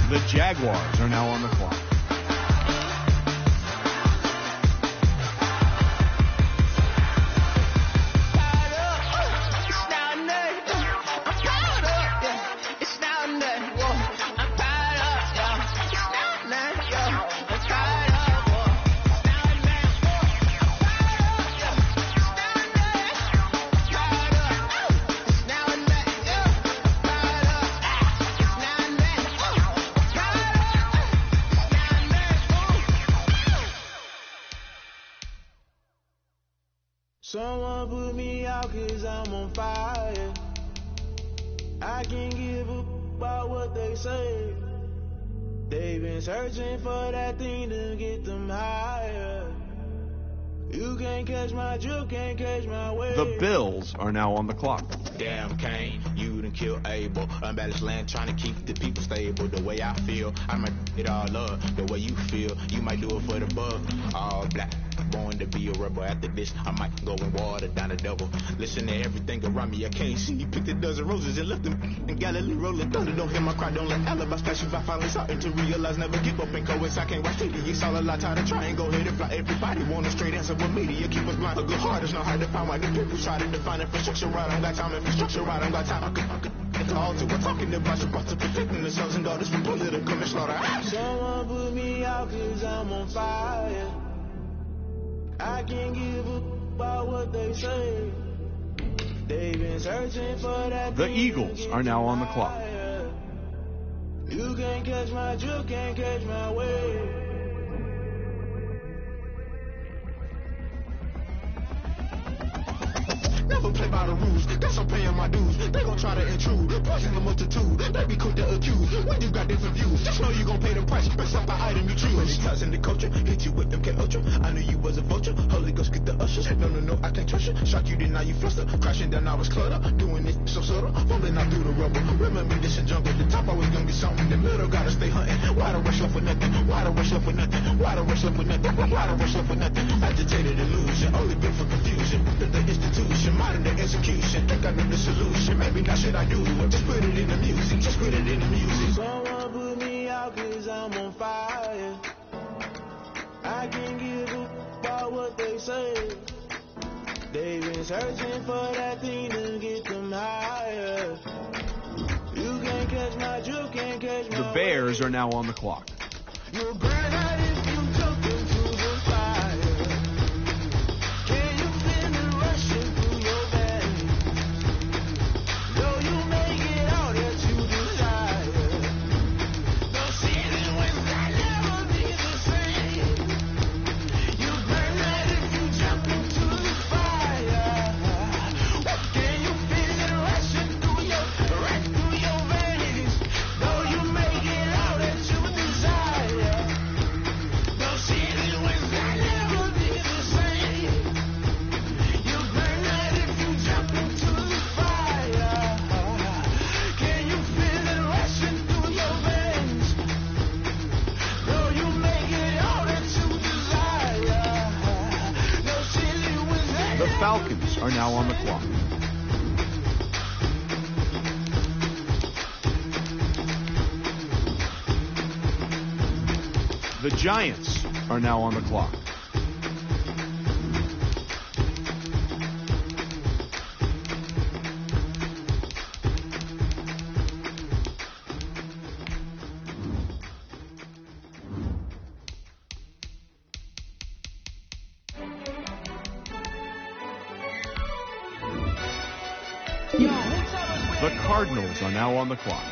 The Jaguars are now on the clock. Someone put me out 'cause I'm on fire. I can't give a about what they say. They've been searching for that thing to get them higher. You can't catch my drift, can't catch my wave. The Bills are now on the clock. Damn, Kane, you done killed Abel. Unbalanced land, trying to keep the people stable. The way I feel, I might it all up. The way you feel, you might do it for the buck. All black, born to be a rebel. After this, I might go and water down the devil. Listen to everything around me, I can't see. He picked a dozen roses and left them in Galilee rolling thunder. Don't hear my cry, don't let alibis pass you by. Finally starting to realize, never give up and coexist. I can't watch TV, it's all a lot. Tired of trying, go ahead and fly. Everybody want a straight answer with media, keep us blind. A good heart is not hard to find. Why the people try to define infrastructure right? I don't got time, infrastructure right, I don't got time. I could the altar, we're talking about your to protecting the sons and daughters from political and slaughter. Someone put me out cause I'm on fire. I can't give a about what they say. They've been searching for that. The Eagles are now on the clock. You can't catch my drift, can't catch my wave. Never play by the rules, guess I'm paying my dues. They gon' try to intrude, poison the multitude. They be quick to accuse when you got different views. Just know you gon' pay the price, based off the item you choose. Many ties in the culture, hit you with MK Ultra. I knew you was a vulture, Holy Ghost get the ushers. No, I can't trust you. Shot you, then now you fluster. Crashing down, I was cluttered. Doing it so subtle, falling out through the rubble. Remember this in jungle, the top always gonna be something. The middle gotta stay hunting. Why the rush left for nothing? Why the rush left for nothing? Why the rush left for nothing? Why the rush left for nothing? Agitated illusion, only built for confusion. The institution, modern day execution. Think I know the solution. Maybe not shit I do. Just put it in the music. Just put it in the music. Someone put me out cause I'm on fire. I can't give a about what they say. They've been searching for that thing to get them higher. You can't catch my drift, can't catch my The Bears are now on the clock. You're granite if you jump into the fire. Can you feel it rushing through your veins? Though you may get all that you desire. Those seasons when I never be the same. You're granite if you jump into the fire. Can you feel it rushing through your veins? Though you may get all that you desire. Those seasons when I never be the same. You burn out if you jump into the fire. Can you feel it rushing through your veins? Though you may get all that you desire. Those seasons when I The Falcons are now on the clock. The Giants are now on the clock. The Cardinals are now on the clock.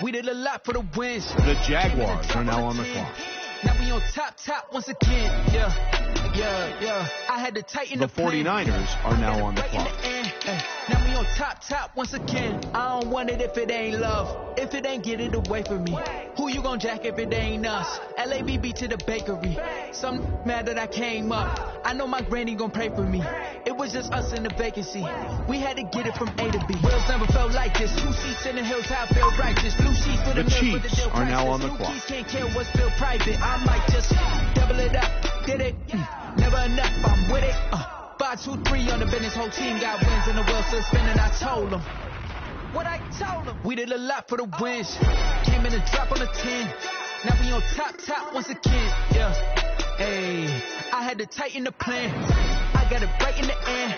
We did a lot for the wins. The Jaguars are now on the clock. Now we on top once again. Yeah. I had to tighten The 49ers are now on the clock. Now we on top once again. I don't want it if it ain't love. If it ain't, get it away from me. Who you gon' jack if it ain't us? LABB to the bakery. Some mad that I came up. I know my granny gon' pray for me. It was just us in the vacancy. We had to get it from A to B. Wheels never felt like this. 2 seats in the hills, how I feel righteous. Blue sheets for the The milk, for the Chiefs deal are now on the priceless. clock. Keys can't kill what's still private. I might just double it up. Did it? Never enough. I'm with it. 5, 2, 3 on the business. Whole team got wins and the wheel still spinning. I told them. What I told them. We did a lot for the wins. Came in and drop on the 10. Now we on top once again. Yeah. Hey, I had to tighten the plan. I got it right in the air.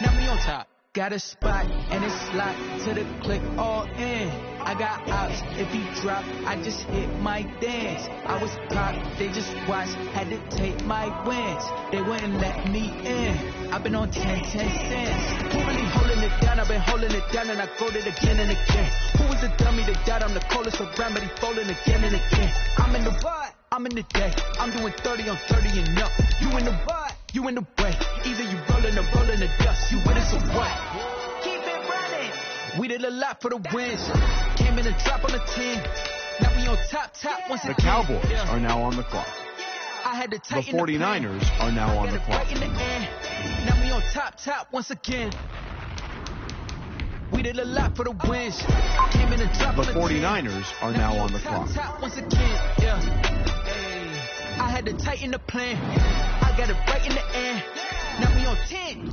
Now we on top. Got a spot and it's locked to the click all in. I got ops, if he drop, I just hit my dance. I was cocked, they just watched, had to take my wins. They wouldn't let me in. I've been on 10 cents. Who really holding it down? I've been holding it down and I go it again and again. Who was the dummy that died? I'm the coldest around, but he folding again and again. I'm in the what? I'm in the day. I'm doing 30 on 30 and up. You in the what? You in the way. Either you rolling or rolling the dust. You with us or what? Keep it running. We did a lot for the wins. Came in and drop on the 10. Now we on top once The again. Cowboys are now on the clock. I had to The tighten the 49ers are now on the clock. right in the air. Now we on on top once again. We did a lot for the wins. Came in and dropped The 49ers are now on the clock. Top once again, yeah. Hey, I had to tighten the plan. I got it right in the end. Now we on 10.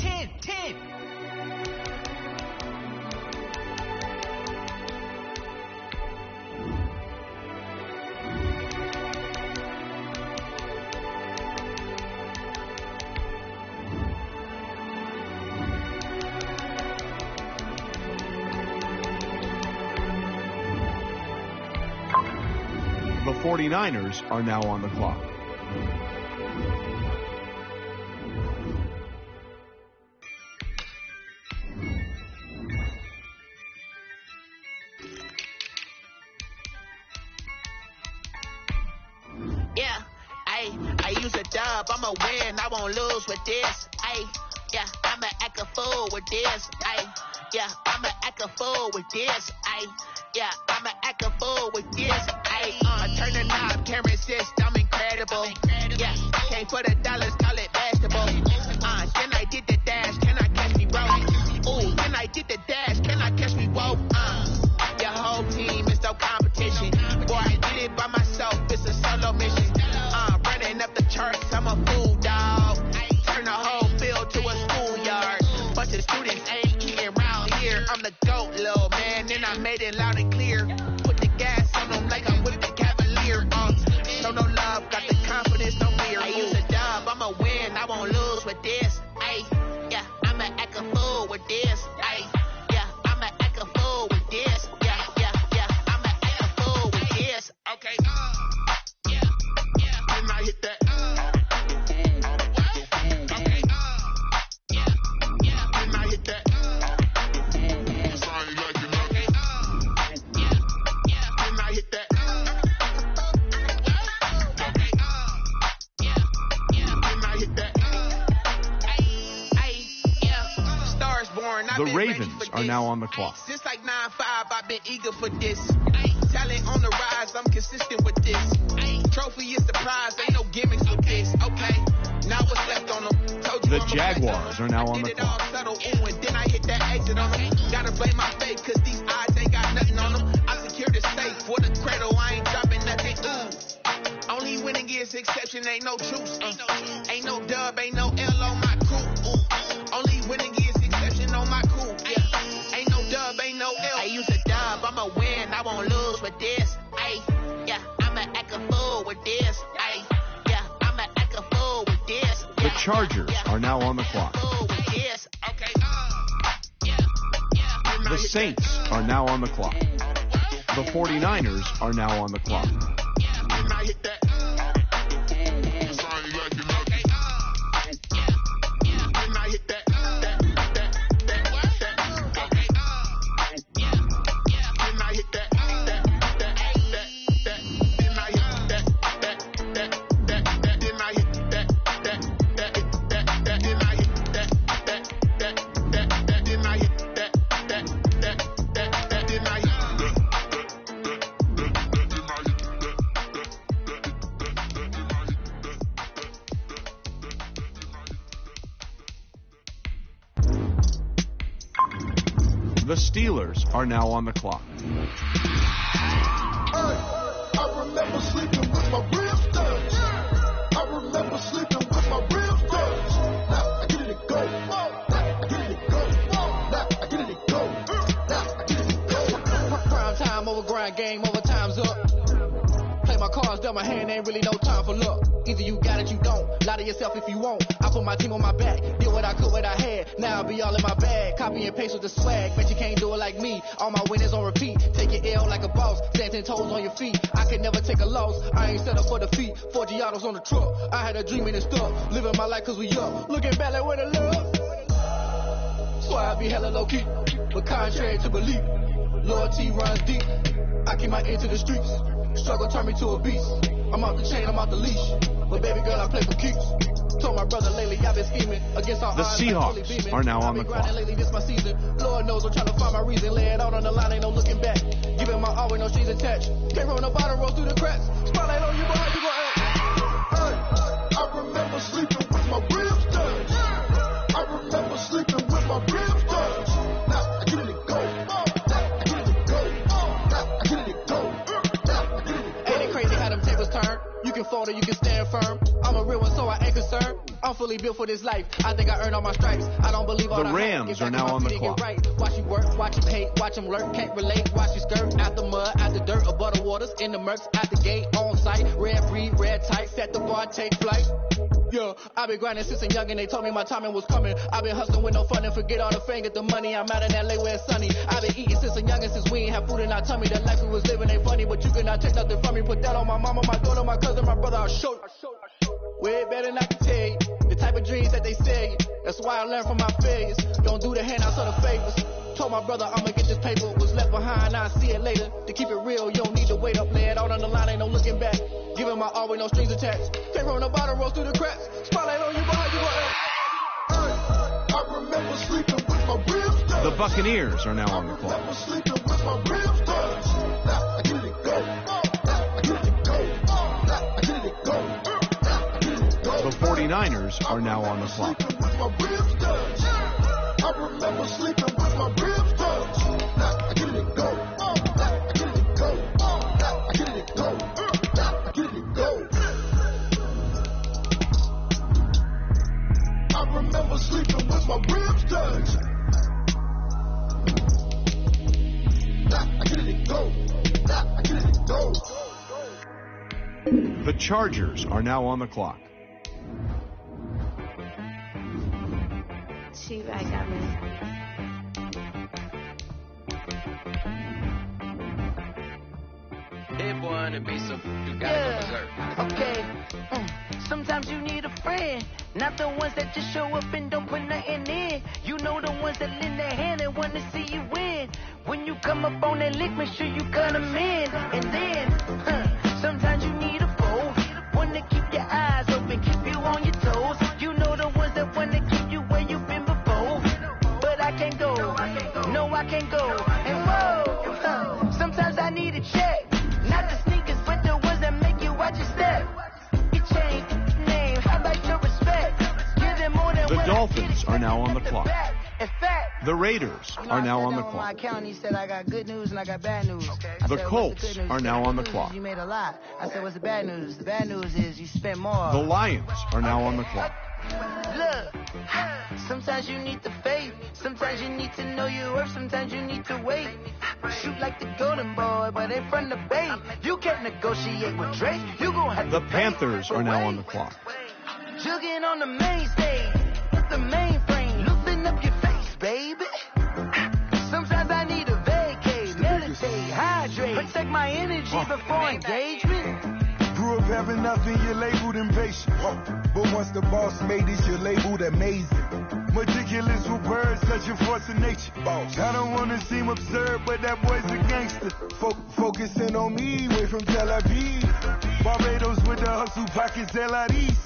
The 49ers are now on the clock. Yeah, I use a dub, I'ma win, I won't lose with this. Yeah, I'ma act a fool with this. Yeah, I'ma act a fool with this. Yeah, I'ma act a fool with this. Turn the knob, camera assist, I'm incredible. Yeah, came for the dollars, call it basketball. Then I did the dash, can I catch me, bro? Ooh, then I did the dash, can I catch me, whoa? Your whole team is no competition. Boy, I did it by myself, it's a solo mission. Running up the charts, I'm a fool, dog. Turn the whole field to a schoolyard. Bunch of students ain't eating around here. I'm the GOAT, little man, and I made it loud and clear. Put the gas on them like I'm with the Cavalier. Show no love, got the confidence, no fear. I use a dub, I'ma win, I won't lose with this. Yeah, I'ma act a fool with this. Yeah, I'ma act a fool with this. Yeah, I'ma act a fool with this. Okay. Then I hit that. Okay. Then I hit that. Sorry, like you know. Then I hit that. Okay. Then I hit that. Stars born. The Ravens are now on the clock. Since like 9-5, I've been eager for this. Talent on the rise, I'm consistent with this. Trophy is the prize, ain't no gimmicks with this. Okay, now what's left on them? Told you The Jaguars are now on the clock. Subtle, ooh, and then I hit that exit on them. Gotta blame my faith, cause these odds ain't got nothing on them. I secure the safe for the cradle, I ain't dropping nothing. Ooh. Only winning is exception, ain't no truce. Ain't no dub, ain't no L on my crew. Only winning is exception on my crew. Yeah. Ain't no dub, ain't no L. I use a dub, I'ma win, I won't lose with this. Yeah, I'ma act a fool with this. Yeah, I'ma act a fool with this. The Chargers are now on the clock. Okay. The Saints are now on the clock. The 49ers are now on the clock. I hit that. Sorry, like you know. Then I hit that. Okay. Then I hit that. The Steelers are now on the clock. I remember sleeping with my ribs touched. I remember sleeping with my ribs touched. Now I get it to go. Now I get it to go. Now I get it to go. Now I get it to go. Prime time over grind, game over, time's up. Play my cards, dealt my hand, ain't really no time for luck. Either you got it, you don't. Lie to yourself if you won't. I put my team on my back. Did what I could, what I had. Now I'll be all in my bag. Copy and paste with the swag. Bet you can't do it like me. All my winners on repeat. Take your L like a boss. Stand 10 toes on your feet. I can never take a loss. I ain't set up for defeat. 4 Giottos on the truck. I had a dream and it stuck. Living my life cause we up. Looking back like where the love. So I be hella low key. But contrary to belief. Loyalty runs deep. I keep my ear to the streets. Struggle turned me to a beast. I'm off the chain, I'm off the leash. But baby girl, I play for keeps. Told my brother lately, I've been scheming against all The odds. Seahawks are now on the clock. Lately, this my season. Lord knows I'm trying to find my reason. Lay it out on the line, ain't no looking back. Giving my all with no strings attached. Can't roll no bottom, roll through the cracks. Spotlight on you, boy, how you gon' act? I remember sleeping with my ribs touched. I remember remember sleeping with my ribs touched. Now I get it go. Now I get it go. Now I get it go. Now I get it go. Ain't it crazy how them tables turn? You can fold or you can stand firm. I'm a real one, so I ain't concerned. I'm fully built for this life. I think I earned all my stripes. I don't believe all The Rams are now on the clock. Right. Watch you work, watch you hate, watch them lurk, can't relate. Watch you skirt out the mud, out the dirt, above the waters, in the murks, out the gate, on site. Red breed, red tight, set the bar, take flight. Yeah, I've been grinding since a youngin', they told me my timing was coming. I've been hustling with no fun and forget all the fame, get the money. I'm out in LA where it's sunny. I've been eating since a youngin', since we ain't have food in our tummy. The life we was living ain't funny, but you cannot take nothing from me. Put that on my mama, my daughter, my cousin, my brother, I'll show you. Way better than I can tell you. The type of dreams that they sell you. That's why I learned from my failures. Don't do the handouts or the favors. Told my brother I'ma get this paper. Was left behind, I'll see it later. To keep it real, you don't need to wait up. Lay it out on the line, ain't no looking back. Giving my all with no strings attached. Came from the bottom, rose through the cracks. Spotlight on you, behind you, I remember sleeping with my ribs touched. The Buccaneers are now on the I clock. remember sleeping with my ribs touched. Now I get it go. Now I get it go. Now I get it go. Now I get it go. The 49ers are now on the clock. With my ribs touched. I remember sleeping with my ribs touched. Now I get it go. Now I get it go. Now I get it go. Now I get it go. I remember sleeping with my ribs touched. Now I get it go. Now I get it go. The Chargers are now on the clock. T-Bag got me. Hit boy on the beat, so you gotta go berserk. Okay. Sometimes you need a friend, not the ones that just show up and don't put nothing in. You know the ones that lend their hand and want to see you win. When you come up on that lick, make sure you cut them in. And then, sometimes you need a foe, one to keep your eyes open, keep you on your toes. You know the ones that want to keep you where you've been before. But I can't go, no I can't go. And whoa, sometimes I need a check. Not the sneakers, but the ones that make you watch your step. You change name, how about your respect? Give them more than The Dolphins are now on the clock. In fact, The Raiders are now on the my clock. account, he said I got good news and I got bad news. I The said, Colts "What's the good news?" are He now said, on the "Good news clock. is you made a lot." I said, what's the bad news? The bad news is you spent more. The Lions are now on the clock. Look, sometimes you need the faith. Sometimes you need to know your worth. Sometimes you need to wait. Shoot like the golden boy, but in front of Bay. You can't negotiate with Drake. You gon' have The to Panthers are now on the clock. jugging on the main stage with the mainframe. Loosen up your face, baby. Sometimes I need a vacate, meditate, hydrate, protect my energy before engagement. Grew up having nothing, you're labeled impatient. But once the boss made it, you're labeled amazing. Meticulous with words, such a force of nature. I don't wanna seem absurd, but that boy's a gangster. Focusing on me, way from Tel Aviv. Barbados with the hustle pockets, LIDs.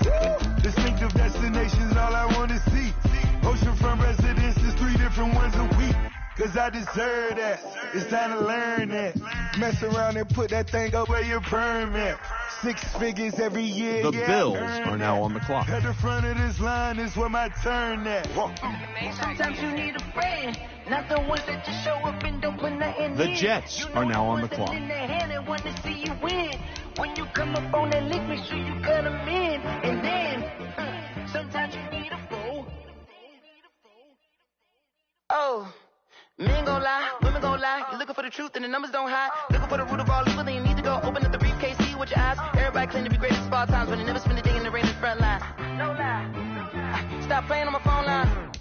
Distinctive destinations, all I wanna see. Oceanfront residences, 3 different ones a week. Cause I deserve that. It's time to learn that. Mess around and put that thing up where your permit. 6 figures every year. The yeah, Bills are now on the clock. At the front of this line is where my turn at. Sometimes you need a friend, not the ones that just show up and don't put nothing in. The Jets are now on the clock. In their hand and want to see you win. When you come up on that lick, make sure you cut them in. And then, sometimes you need a fool. Oh. Men gon' lie, women gon' lie. You're looking for the truth and the numbers don't hide. Looking for the root of all evil, then you need to go open up the briefcase, see with your eyes. Everybody claim to be great at small times, but they never spend a day in the rain in the front line. No lie. Stop playing on my phone line.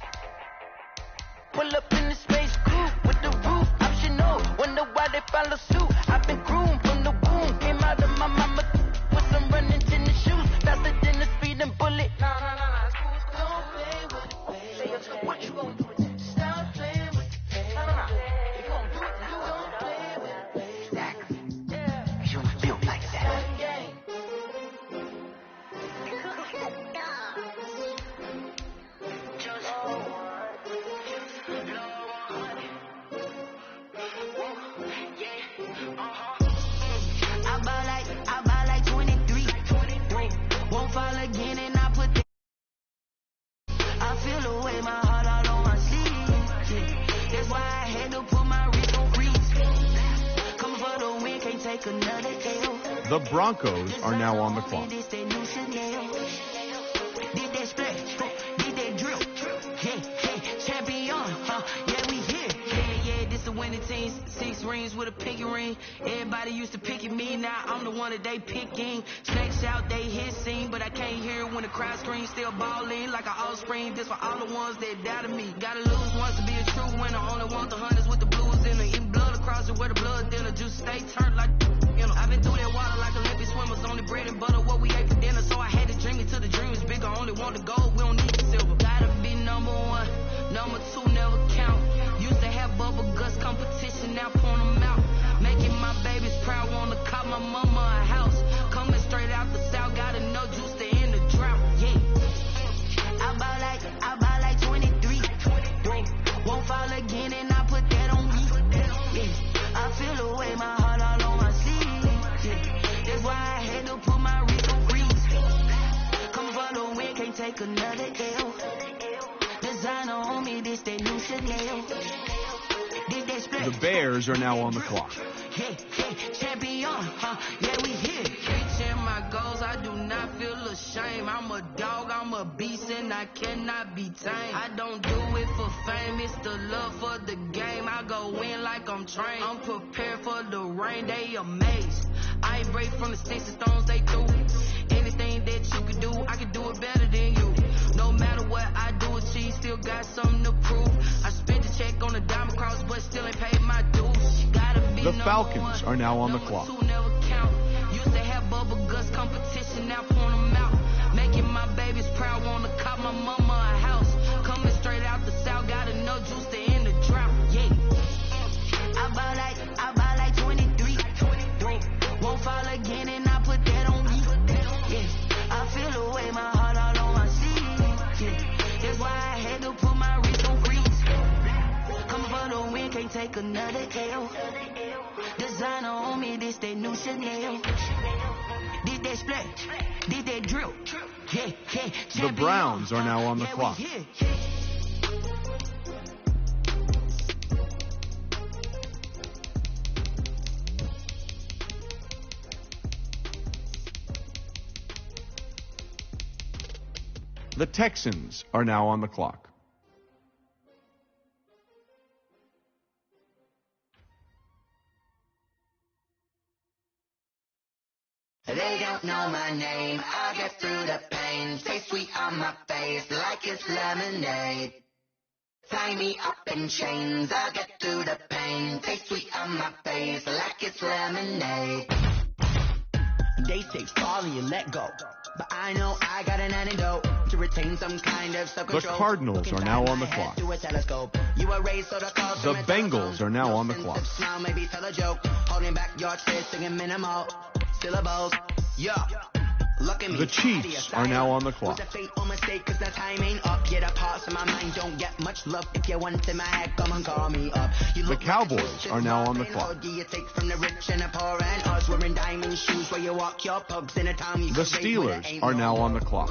Pull up in the space coupe with the roof optional. Wonder why they follow suit. I've been groomed from the womb. Came out of my mama with some running tennis shoes. Faster than the speeding bullet. Don't play with it, baby. What you gon' do? Stop playing with it. You gon' do it. You gon' play with it. Exactly. Yeah. You feel like that. The Broncos are now on the clock. Did that splash, did that drill, champion, yeah, we here. Yeah, this the winning team, 6 rings with a pinky ring. Everybody used to pick at me, now I'm the one that they picking. Snakes out, they hit scene, but I can't hear it when the crowd screams. Still balling like an offspring, this for all the ones that doubted me. Gotta lose once to be a true winner, only want the hunters with the blues in it. Eating blood across it where the blood dinner, juice stay turned like, you know. I've been through that water like Olympic swimmers, only bread and butter, what we ate for dinner. So I had to dream it till the dream is bigger, only want the gold, we don't need the silver. Gotta be number 1, number 2 never count. Used to have bubble guts competition, now point them out. Making my babies proud, wanna call my mama a house. Coming straight out the south, gotta know juice to end the drought, yeah. I buy like 23. Won't fall again and I put that on me, yeah. I feel the way, my heart all on my sleeve, yeah. That's why I had to put my wrist on freeze. Come for the win, can't take another L. Designer on me, this that new Chanel. The Bears are now on the clock. Champion, yeah, we here. Reaching my goals, I do not feel ashamed. I'm a dog, I'm a beast, and I cannot be tamed. I don't do it for fame, it's the love for the game. I go in like I'm trained. I'm prepared for the rain, they amazed. I ain't break from the sticks and stones they threw. Anything that you could do, I can do it better than you. No matter what I do, achieve, still got something to prove. I spent the check on the diamond cross, but still ain't paid my dues. Gotta be the Falcons are now on the clock. 2 never count. Used to have bubble guts competition, now point them out. Making my babies proud, wanna call my mama a house. Coming straight out the south, gotta know juice to end the drought, yeah. I buy like 23. Won't fall again and I put that on me, yeah. I feel the way, my heart all on my sleeve, yeah. That's why I had to put my wrist on freeze. Come for the win, can't take another L. Designer on me, this that new Chanel. Did that splash, did that drill, yeah. The Browns are now on the clock. The Texans are now on the clock. They don't know my name, I get through the pain. Stay sweet on my face like it's lemonade. Tie me up in chains, I get through the pain. Stay sweet on my face like it's lemonade. They say fall and you let go, but I know I got an antidote to retain some kind of self-control. The Cardinals are now on the clock. The Bengals are now on the clock. Smile, maybe tell a joke. Holding back your twist, singing minimal syllables. Yeah. Look at me. The Chiefs are now on the clock. Was a fate or mistake, cause the time ain't up. Yet a parts of my mind don't get much love. If you want in my head, come and call me up. The Cowboys are now on the clock. You take from the rich and the poor and us. Wearing diamond shoes where you walk your pugs in a town. The Steelers are now on the clock.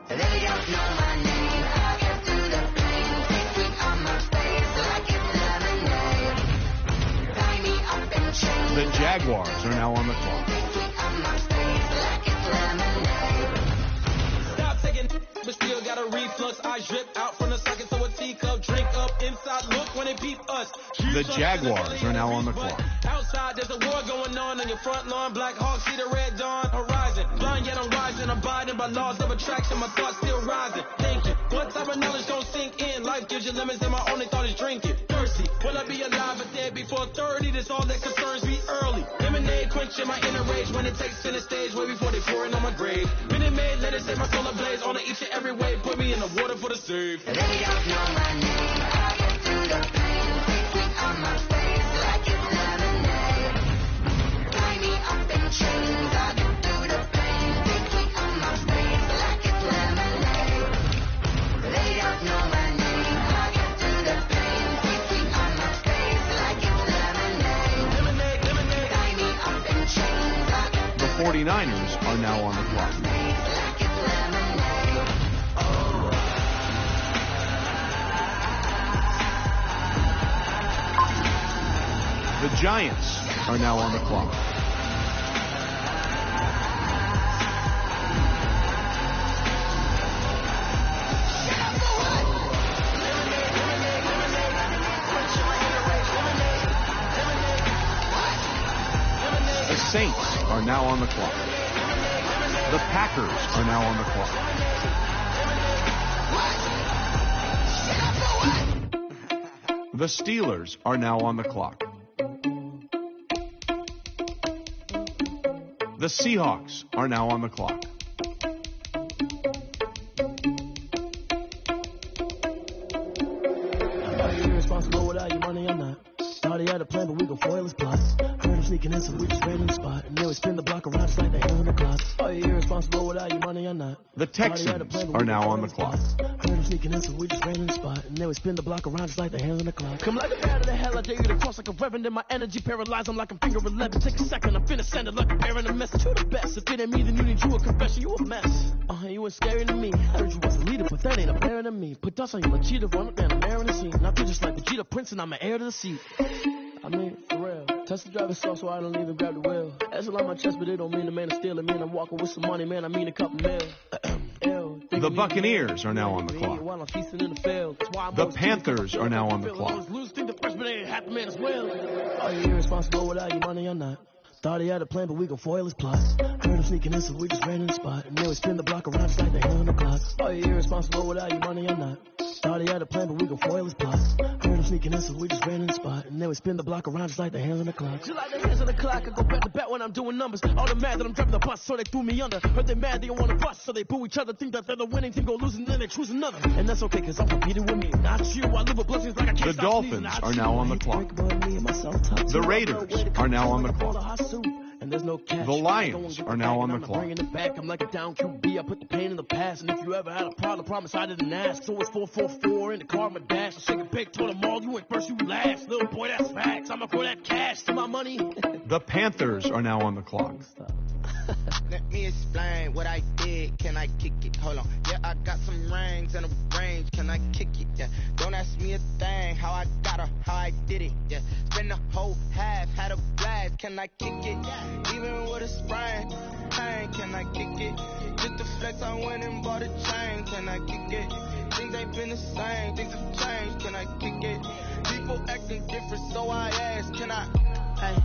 They don't know my name, I get through the pain. Stay sweet on my face like it's lemonade. Tie me up in chains. The Jaguars are now on the clock. Stay sweet on my face like it's lemonade. Stop taking, but still got a reflux. I drip out from the socket to a teacup. Drink up inside, look when they peep us. The Jaguars are now on the clock. Outside, there's a war going on your front lawn. Black Hawks see the red dawn horizon. Blind yet I'm rising, abiding by laws of attraction. My thoughts still rising. Thinking, what type of knowledge don't sink in? Life gives you lemons, and my only thought is drinking. Thirsty, will I be alive or dead before 30? That's all that concerns me early. Lemonade quenching my inner rage when it takes center stage. Way before they pour it on my grave. Minute Maid, let it set my soul ablaze. On each and every way, put me in the water for the save. They don't know my name, I get through the pain. Stay sweet on my face like it's lemonade. Tie me up in chains, I get through the pain. Stay sweet on my face like it's lemonade. They don't know my name, I get through the pain. Stay sweet on my face like it's lemonade. Tie me up in chains, I get The 49ers are now on the clock. The Giants are now on the clock. The Saints are now on the clock. The Packers are now on the clock. The Steelers are now on the clock. The Seahawks are now on the clock. Are you irresponsible without your money or not? Thought he had a plan, but we gon' foil his plots. Heard him sneaking in, so we just ran in the spot. And then we spin the block around just like the hand on the clock. Are you irresponsible without your money or not? The Texans are now on the clock. Heard him sneaking in, so we just ran in the spot. And then we spin the block around just like the hands on the clock. Come like a bat of the hell, I dare you to cross like a reverend. In my energy paralyzed, I'm like I'm finger 11. Take a second, I'm finna send it like a parent a message. You the best. If it ain't me, then you need you a confession. You a mess. You ain't scary to me. I heard you was a leader, but that ain't apparent to me. Put dust on you like cheetah, run up down the in the scene. Now you just like Vegeta Prince, and I'm an heir to the seat. I mean, for real. Touch the driver's soft so I don't even grab the wheel. That's on my chest, but it don't mean the man is stealing. Man, I'm walking with some money, man. I mean a couple mil. The Buccaneers are now on the clock. The Panthers are now on the clock. Are you irresponsible without your money or not? Thought he had a plan, but we gon' foil his plots. Heard him sneaking in, so we just ran in the spot. And then we spin the block around just like the hand on the clock. Are you irresponsible without your money or not? Thought he had a plan, but we gon' foil his plots. Heard him sneaking in, so we just ran in the spot. And then we spin the block around just like the hands on the clock. Just like the hands on the clock, I go back to back when I'm doing numbers. All the mad that I'm driving the bus, so they threw me under. Heard they mad, they don't wanna bust, so they boo each other. Think that they're the winning team, go losing, then they choose another. And that's okay, cause I'm competing with me. Not you, I live with blessings like I can't The stop Dolphins are now on the clock. The Raiders are now on the clock. And there's no cash. The Lions are now on the clock. Bringing it back, I'm like a down QB. I put the pain in the past. And if you ever had a problem, promise I didn't ask. So it's 444 in the car, my dash. I shake a big, told them all, you ain't first, you last. Little boy, that's facts. I'ma throw that cash to my money. The Panthers are now on the clock. Let me explain what I did. Can I kick it? Hold on. Yeah, I got some rings and a range. Can I kick it? Yeah. Don't ask me a thing. How I got her, how I did it. Yeah. Spend the whole half, had a blast. Can I kick it? Even with a sprain. Pain, can I kick it? Just the flex, I went and bought a chain. Can I kick it? Things ain't been the same. Things have changed. Can I kick it? People acting different, so I ask. Can I? Hey.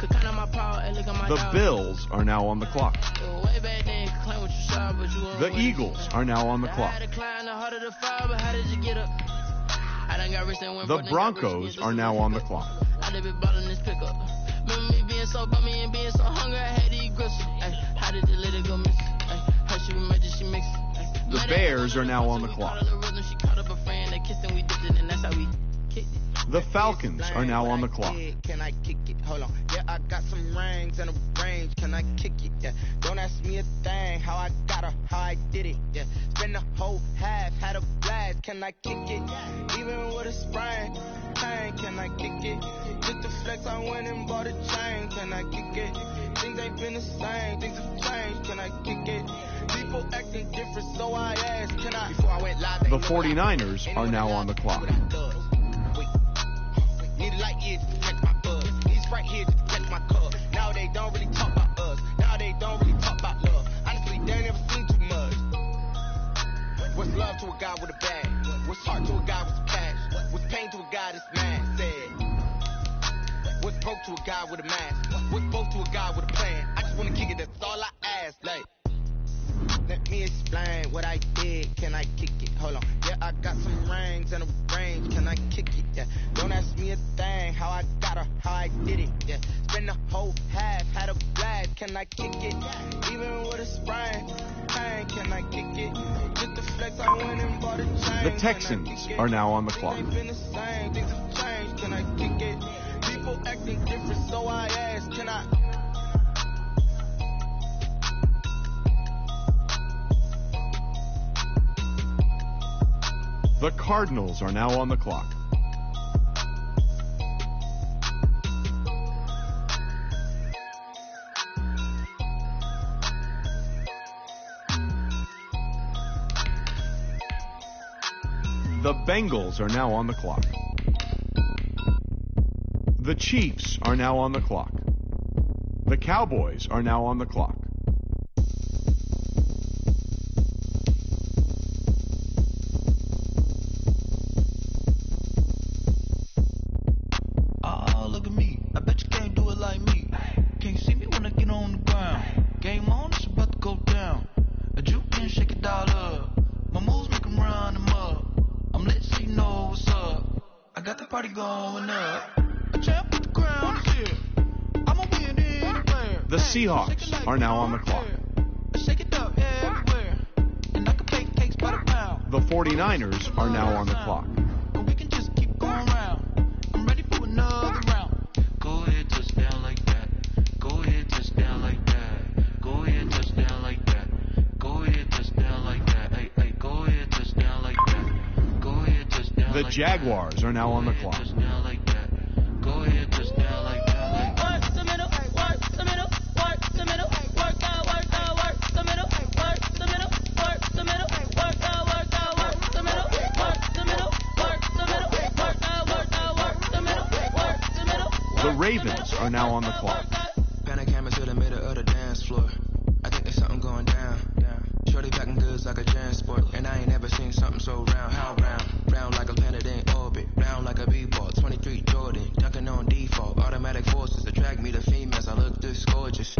Kind of my power, and look at my The dog. Bills are now on the clock. Way back then, claim what you saw, but you The Eagles are now on the clock. I had to climb the heart of the fire, but how did you get up? I done got rich and went The Broncos are now on the clock. I done been ballin' this pickup. Remember me being so bummy and being so hungry, I had to eat grips. Ay, how did the little go miss? How she remember she mixed? The Bears are now on the clock. She caught up a friend, they kissed and we dipped it, and that's how we kicked it. The Falcons are now on the clock. Can I kick it? Hold on. Yeah, I got some rings and a range. Can I kick it? Yeah. Don't ask me a thing. How I got her, how I did it. Yeah. Spend the whole half, had a blast. Can I kick it? Even with a sprain. Pain, can I kick it? Just the flex, I went and bought a chain. Can I kick it? Things ain't been the same. Things have changed. Can I kick it? People acting different, so I asked. Can I? Before I went live, The 49ers are now on the clock. Need a light here to protect my buzz. Need Sprite here to protect my cup. Now they don't really talk about us. Now they don't really talk about love. Honestly, they ain't never seen too much. What's love to a guy with a bag? What's heart to a guy with some cash? What's pain to a guy that's mad? Said. What's broke to a guy with a mask? What's both to a guy with a plan? I just wanna kick it, that's all I ask. Like, let me explain what I did. Can I kick it? Hold on. Yeah, I got some rings and a range. Can I kick it? Yeah. Don't ask me a thing. How I got her, how I did it. Yeah. Spend the whole half, had a blast. Can I kick it? Even with a sprain. Pain, can I kick it? Just the flex, I went and bought a chain. The Texans are now on the clock. Things ain't been the same. Things have changed. Can I kick it? People acting different, so I ask. Can I? The Cardinals are now on the clock. The Bengals are now on the clock. The Chiefs are now on the clock. The Cowboys are now on the clock. Oh, look at me. I bet you can't do it like me. Can't see me when I get on the ground. Game on, it's about to go down. A juke and shake it all up. My moves make them run them up. I'm lit so you know what's up. I got the party going up. A champ with the crown is here. I'ma win anywhere. The Seahawks are now on the clock. Shake it up everywhere. And I can bake cakes by the pound. The 49ers are now on the clock. But we can just keep going round. I'm ready for another round. Go ahead, touchdown like that. Go ahead, touchdown like that. Go ahead, touchdown like that. Go ahead, touchdown like that. Hey, hey, go ahead, touchdown like that. Go ahead, touchdown. The Jaguars are now on the clock. Touchdown like that. Go ahead, touchdown like that. Work the middle, work the middle, work the middle, work out, work out, work the middle, work the middle, work the middle, work out, work out, work the middle, work the middle, work the middle, work out, work out, work the middle, work the middle. The Ravens are now on the clock. Panic camera to the middle of the dance floor. I think there's something going down. Shorty packing goods like a transport. And I ain't never seen something so round. How round? Round like a planet in orbit. Round like a b-ball. 23 Jordan. Dunking on default. Automatic forces attract me to females. I look this gorgeous.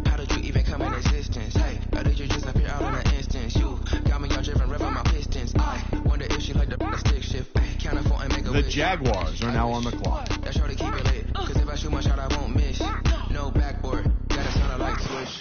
How did you even come in existence? Hey, or did you just appear out in an instance? You got me all driven, revving my pistons. I wonder if she like the stick shift. Count a 4 and make a The wish. Jaguars are now on the clock. That shorty keep it lit. Cause if I shoot my shot, I won't miss. No backboard. Gotta sound like swish.